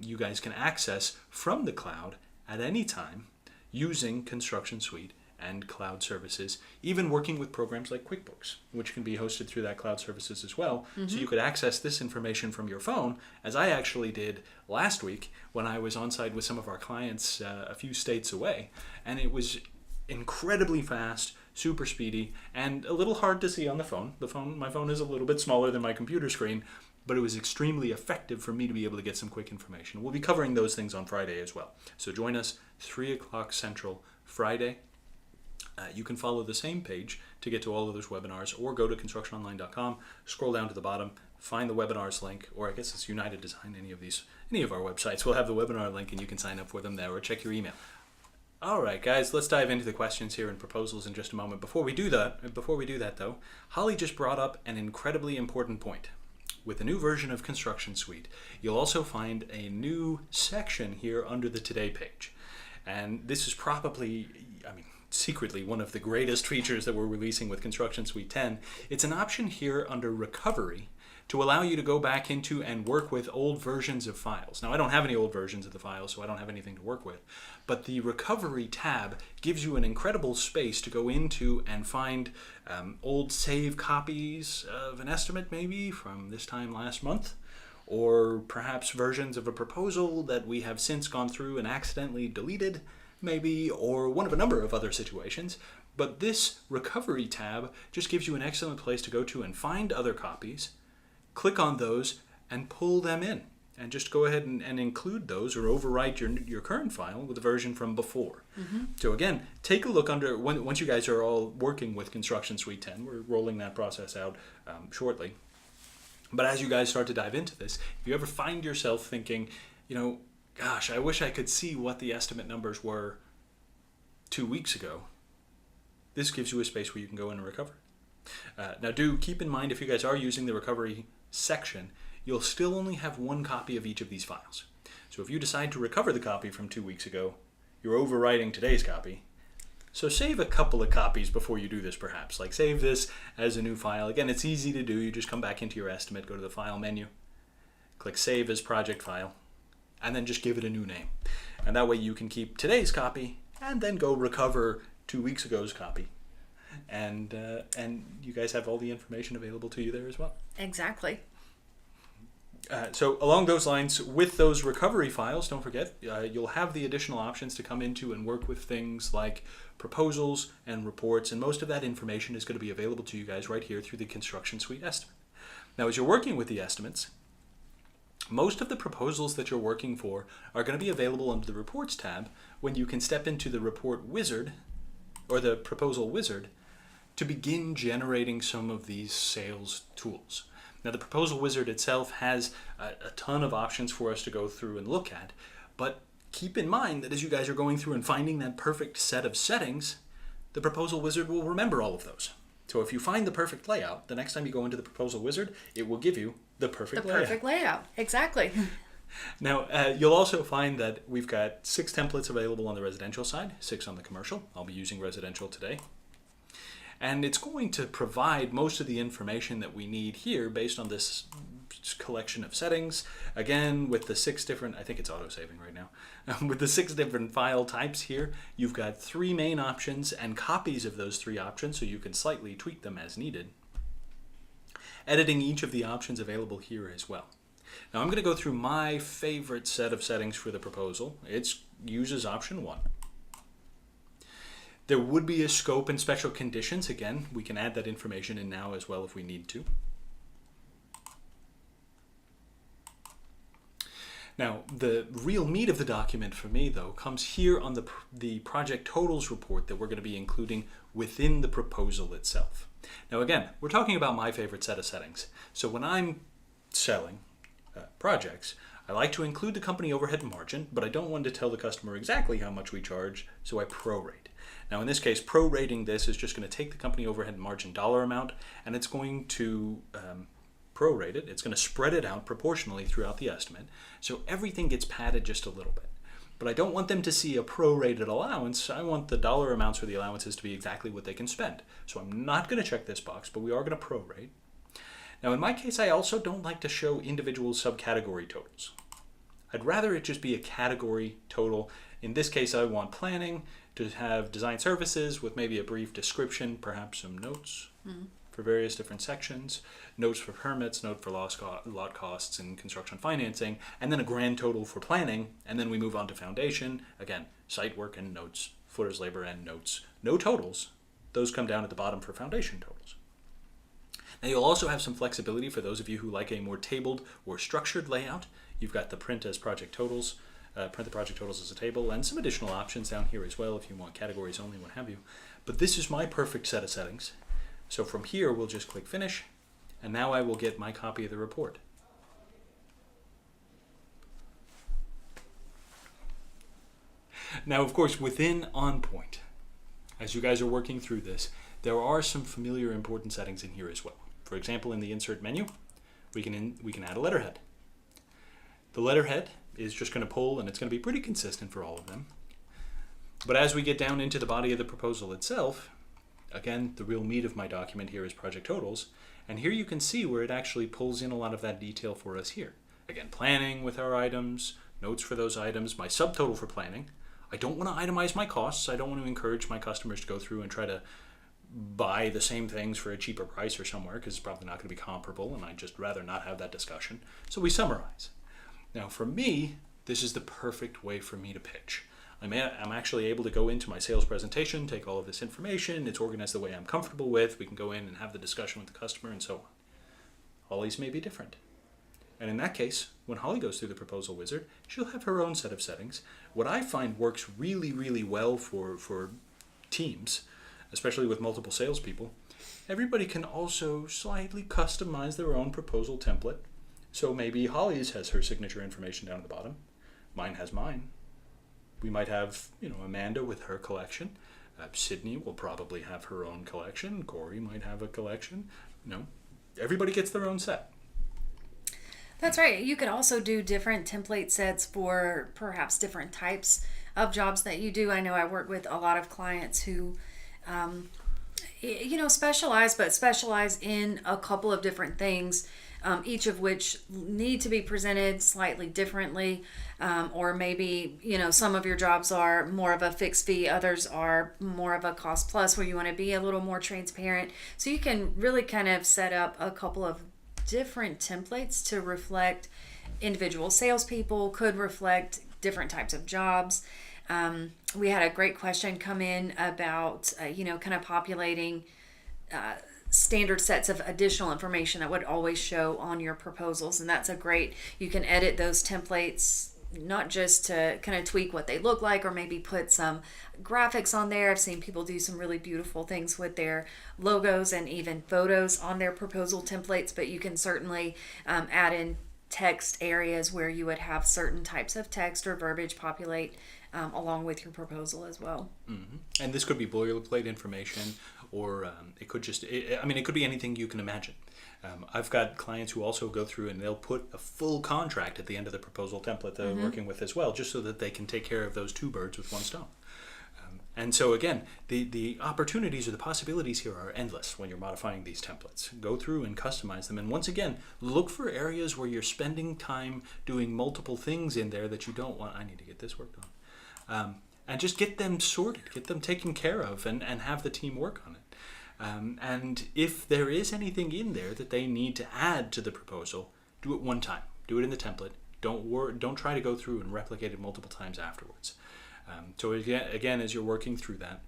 you guys can access from the cloud at any time using Construction Suite and cloud services, even working with programs like QuickBooks, which can be hosted through that cloud services as well. Mm-hmm. So you could access this information from your phone, as I actually did last week when I was on site with some of our clients a few states away. And it was incredibly fast, super speedy, and a little hard to see on the phone. My phone is a little bit smaller than my computer screen, but it was extremely effective for me to be able to get some quick information. We'll be covering those things on Friday as well. So join us 3 o'clock Central Friday. You can follow the same page to get to all of those webinars, or go to ConstructionOnline.com, scroll down to the bottom, find the webinars link, or I guess it's United Design, any of our websites. We'll have the webinar link and you can sign up for them there, or check your email. All right, guys, let's dive into the questions here and proposals in just a moment. Before we do that though, Holly just brought up an incredibly important point. With the new version of Construction Suite, you'll also find a new section here under the Today page. And this is probably, secretly one of the greatest features that we're releasing with Construction Suite 10. It's an option here under Recovery to allow you to go back into and work with old versions of files. Now, I don't have any old versions of the files, so I don't have anything to work with. But the Recovery tab gives you an incredible space to go into and find old save copies of an estimate maybe from this time last month, or perhaps versions of a proposal that we have since gone through and accidentally deleted, maybe, or one of a number of other situations. But this Recovery tab just gives you an excellent place to go to and find other copies, click on those, and pull them in. And just go ahead and include those, or overwrite your current file with a version from before. Mm-hmm. So again, take a look under, once you guys are all working with Construction Suite 10, we're rolling that process out shortly. But as you guys start to dive into this, if you ever find yourself thinking, gosh, I wish I could see what the estimate numbers were 2 weeks ago, this gives you a space where you can go in and recover. Now do keep in mind, if you guys are using the recovery section, you'll still only have one copy of each of these files. So if you decide to recover the copy from 2 weeks ago, you're overwriting today's copy. So save a couple of copies before you do this, perhaps. Like save this as a new file. Again, it's easy to do. You just come back into your estimate, go to the File menu, click Save as Project File, and then just give it a new name. And that way you can keep today's copy and then go recover 2 weeks ago's copy. And you guys have all the information available to you there as well. Exactly. So along those lines, with those recovery files, don't forget, you'll have the additional options to come into and work with things like proposals and reports, and most of that information is going to be available to you guys right here through the ConstructionSuite estimate. Now, as you're working with the estimates, most of the proposals that you're working for are going to be available under the Reports tab when you can step into the Report Wizard, or the Proposal Wizard, to begin generating some of these sales tools. Now, the Proposal Wizard itself has a ton of options for us to go through and look at, but keep in mind that as you guys are going through and finding that perfect set of settings, the Proposal Wizard will remember all of those. So if you find the perfect layout, the next time you go into the Proposal Wizard, it will give you the perfect layout. The perfect layout, exactly. Now, you'll also find that we've got 6 templates available on the residential side, 6 on the commercial. I'll be using residential today. And it's going to provide most of the information that we need here based on this collection of settings. Again, with the 6 different, I think it's auto-saving right now, with the 6 different file types here, you've got 3 main options and copies of those 3 options, so you can slightly tweak them as needed. Editing each of the options available here as well. Now I'm going to go through my favorite set of settings for the proposal. It uses option 1. There would be a scope and special conditions. Again, we can add that information in now as well if we need to. Now, the real meat of the document for me, though, comes here on the project totals report that we're going to be including within the proposal itself. Now, again, we're talking about my favorite set of settings. So when I'm selling projects, I like to include the company overhead margin, but I don't want to tell the customer exactly how much we charge, so I prorate. Now in this case, prorating this is just going to take the company overhead margin dollar amount, and it's going to prorate it. It's going to spread it out proportionally throughout the estimate, so everything gets padded just a little bit. But I don't want them to see a prorated allowance. I want the dollar amounts for the allowances to be exactly what they can spend. So I'm not going to check this box, but we are going to prorate. Now in my case, I also don't like to show individual subcategory totals. I'd rather it just be a category total. In this case, I want planning to have design services with maybe a brief description, perhaps some notes for various different sections, notes for permits, note for lot costs and construction financing, and then a grand total for planning, and then we move on to foundation. Again, site work and notes, footers labor and notes. No totals. Those come down at the bottom for foundation totals. Now you'll also have some flexibility for those of you who like a more tabled or structured layout. You've got the print as project totals, print the project totals as a table, and some additional options down here as well if you want categories only, what have you. But this is my perfect set of settings. So from here, we'll just click Finish, and now I will get my copy of the report. Now, of course, within OnPoint, as you guys are working through this, there are some familiar important settings in here as well. For example, in the Insert menu, we can add a letterhead. The letterhead is just going to pull, and it's going to be pretty consistent for all of them. But as we get down into the body of the proposal itself, again, the real meat of my document here is project totals, and here you can see where it actually pulls in a lot of that detail for us here. Again, planning with our items, notes for those items, my subtotal for planning. I don't want to itemize my costs. I don't want to encourage my customers to go through and try to buy the same things for a cheaper price or somewhere, because it's probably not going to be comparable, and I'd just rather not have that discussion. So we summarize. Now for me, this is the perfect way for me to pitch. I'm actually able to go into my sales presentation, take all of this information, it's organized the way I'm comfortable with, we can go in and have the discussion with the customer and so on. Holly's may be different. And in that case, when Holly goes through the proposal wizard, she'll have her own set of settings. What I find works really, really well for teams, especially with multiple salespeople, everybody can also slightly customize their own proposal template. So maybe Holly's has her signature information down at the bottom. Mine has mine. We might have, Amanda with her collection. Sydney will probably have her own collection. Corey might have a collection. Everybody gets their own set. That's right. You could also do different template sets for perhaps different types of jobs that you do. I know I work with a lot of clients who, specialize in a couple of different things, each of which need to be presented slightly differently. Or maybe, some of your jobs are more of a fixed fee, others are more of a cost plus, where you want to be a little more transparent. So you can really kind of set up a couple of different templates to reflect individual salespeople, could reflect different types of jobs. We had a great question come in about, kind of populating standard sets of additional information that would always show on your proposals. And that's you can edit those templates, not just to kind of tweak what they look like or maybe put some graphics on there. I've seen people do some really beautiful things with their logos and even photos on their proposal templates, but you can certainly add in text areas where you would have certain types of text or verbiage populate along with your proposal as well. Mm-hmm. And this could be boilerplate information, or it could be anything you can imagine. I've got clients who also go through and they'll put a full contract at the end of the proposal template that they're working with as well, just so that they can take care of those two birds with one stone. And so again, the opportunities or the possibilities here are endless when you're modifying these templates. Go through and customize them. And once again, look for areas where you're spending time doing multiple things in there that you don't want. I need to get this worked on. And just get them sorted, get them taken care of, and have the team work on it. And if there is anything in there that they need to add to the proposal, do it one time. Do it in the template. Don't try to go through and replicate it multiple times afterwards. So again, as you're working through that,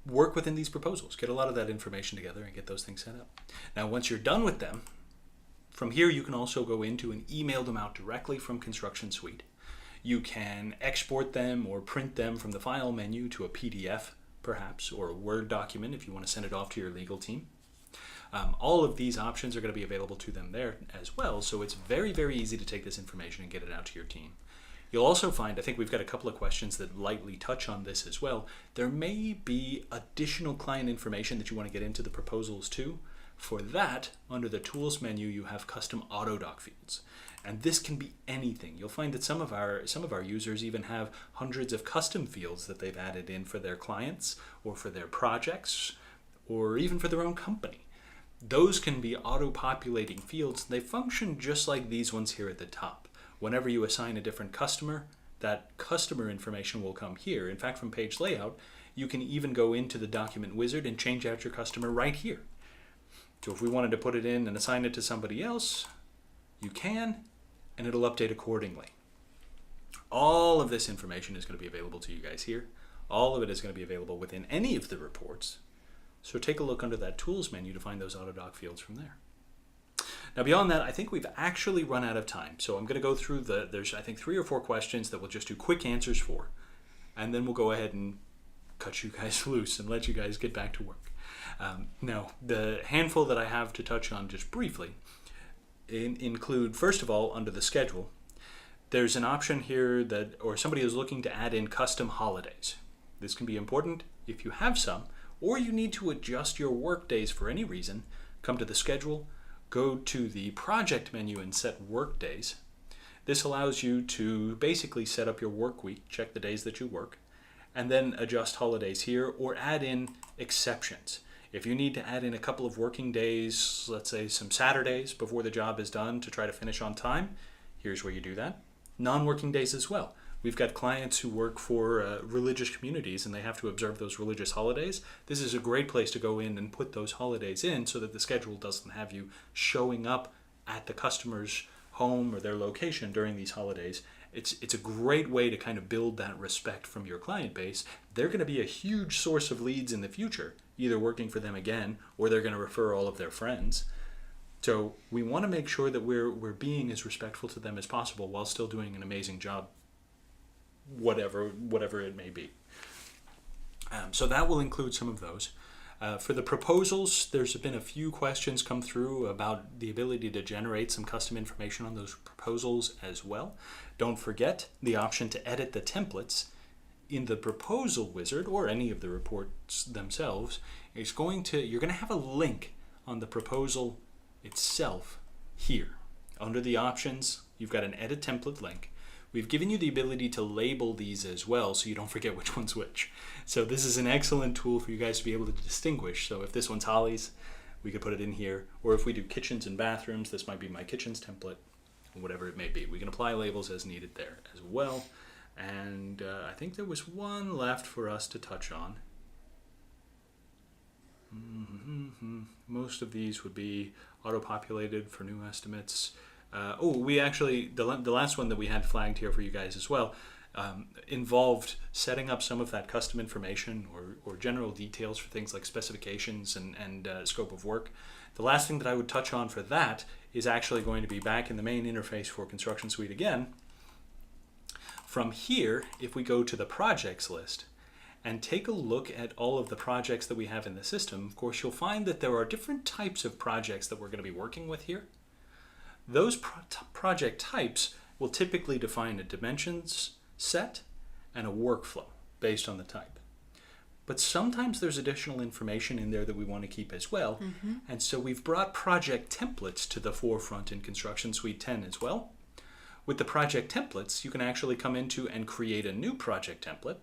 work within these proposals. Get a lot of that information together and get those things set up. Now, once you're done with them, from here you can also go into and email them out directly from ConstructionSuite. You can export them or print them from the file menu to a PDF, perhaps, or a Word document if you want to send it off to your legal team. All of these options are going to be available to them there as well, so it's very, very easy to take this information and get it out to your team. You'll also find, I think we've got a couple of questions that lightly touch on this as well, there may be additional client information that you want to get into the proposals too. For that, under the Tools menu, you have custom AutoDoc fields. And this can be anything. You'll find that some of our users even have hundreds of custom fields that they've added in for their clients or for their projects or even for their own company. Those can be auto-populating fields. They function just like these ones here at the top. Whenever you assign a different customer, that customer information will come here. In fact, from page layout, you can even go into the document wizard and change out your customer right here. So if we wanted to put it in and assign it to somebody else, you can, and it'll update accordingly. All of this information is going to be available to you guys here. All of it is going to be available within any of the reports. So take a look under that Tools menu to find those AutoDoc fields from there. Now beyond that, I think we've actually run out of time. So I'm going to go through there's I think 3 or 4 questions that we'll just do quick answers for. And then we'll go ahead and cut you guys loose and let you guys get back to work. Now, the handful that I have to touch on just briefly include, first of all, under the schedule, there's an option here or somebody is looking to add in custom holidays. This can be important if you have some, or you need to adjust your work days for any reason. Come to the schedule, go to the project menu and set work days. This allows you to basically set up your work week, check the days that you work, and then adjust holidays here or add in exceptions. If you need to add in a couple of working days, let's say some Saturdays before the job is done to try to finish on time, here's where you do that. Non-working days as well. We've got clients who work for religious communities and they have to observe those religious holidays. This is a great place to go in and put those holidays in so that the schedule doesn't have you showing up at the customer's home or their location during these holidays. It's a great way to kind of build that respect from your client base. They're going to be a huge source of leads in the future, either working for them again or they're going to refer all of their friends. So we want to make sure that we're being as respectful to them as possible while still doing an amazing job, whatever it may be. So that will include some of those. For the proposals, there's been a few questions come through about the ability to generate some custom information on those proposals as well. Don't forget the option to edit the templates in the proposal wizard, or any of the reports themselves, you're going to have a link on the proposal itself here. Under the options, you've got an edit template link. We've given you the ability to label these as well so you don't forget which one's which. So this is an excellent tool for you guys to be able to distinguish. So if this one's Holly's, we could put it in here. Or if we do kitchens and bathrooms, this might be my kitchens template, or whatever it may be. We can apply labels as needed there as well. And I think there was one left for us to touch on. Most of these would be auto-populated for new estimates. The last one that we had flagged here for you guys as well involved setting up some of that custom information or general details for things like specifications and scope of work. The last thing that I would touch on for that is actually going to be back in the main interface for ConstructionSuite again. From here, if we go to the projects list and take a look at all of the projects that we have in the system, of course, you'll find that there are different types of projects that we're going to be working with here. Those project types will typically define a dimensions set and a workflow based on the type. But sometimes there's additional information in there that we want to keep as well. And so we've brought project templates to the forefront in ConstructionSuite 10 as well. With the project templates, you can actually come into and create a new project template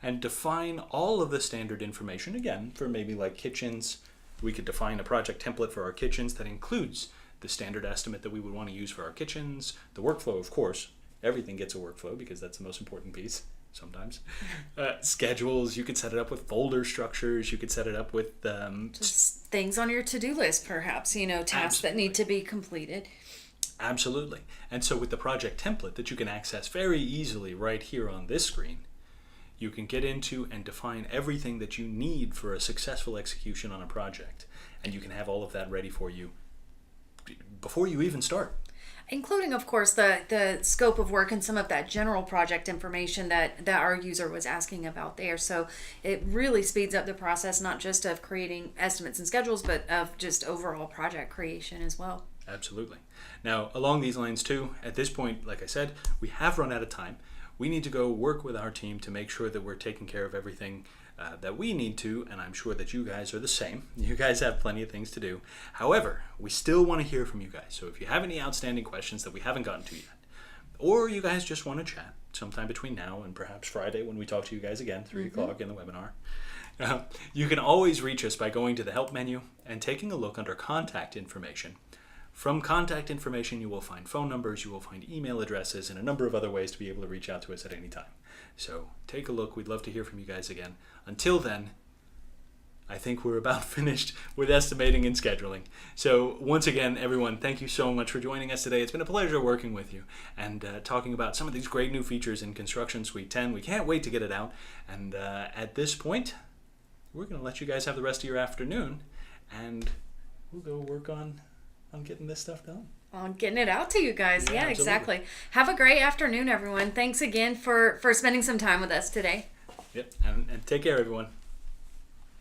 and define all of the standard information. Again, for maybe like kitchens, we could define a project template for our kitchens that includes the standard estimate that we would want to use for our kitchens, the workflow, of course. Everything gets a workflow because that's the most important piece sometimes. Schedules, you could set it up with folder structures, you could set it up with just things on your to-do list, perhaps, tasks that need to be completed. Absolutely. And so with the project template that you can access very easily right here on this screen, you can get into and define everything that you need for a successful execution on a project. And you can have all of that ready for you before you even start. Including, of course, the scope of work and some of that general project information that our user was asking about there. So it really speeds up the process, not just of creating estimates and schedules, but of just overall project creation as well. Absolutely. Now, along these lines too, at this point, like I said, we have run out of time. We need to go work with our team to make sure that we're taking care of everything that we need to, and I'm sure that you guys are the same. You guys have plenty of things to do. However, we still want to hear from you guys. So if you have any outstanding questions that we haven't gotten to yet, or you guys just want to chat sometime between now and perhaps Friday when we talk to you guys again, 3 o'clock in the webinar, you can always reach us by going to the Help menu and taking a look under Contact Information. From contact information, you will find phone numbers, you will find email addresses, and a number of other ways to be able to reach out to us at any time. So take a look. We'd love to hear from you guys again. Until then, I think we're about finished with estimating and scheduling. So once again, everyone, thank you so much for joining us today. It's been a pleasure working with you and talking about some of these great new features in ConstructionSuite 10. We can't wait to get it out. And at this point, we're going to let you guys have the rest of your afternoon, and we'll go work on getting this stuff done. On getting it out to you guys. Yeah, absolutely. Exactly. Have a great afternoon, everyone. Thanks again for spending some time with us today. Yep, and take care, everyone.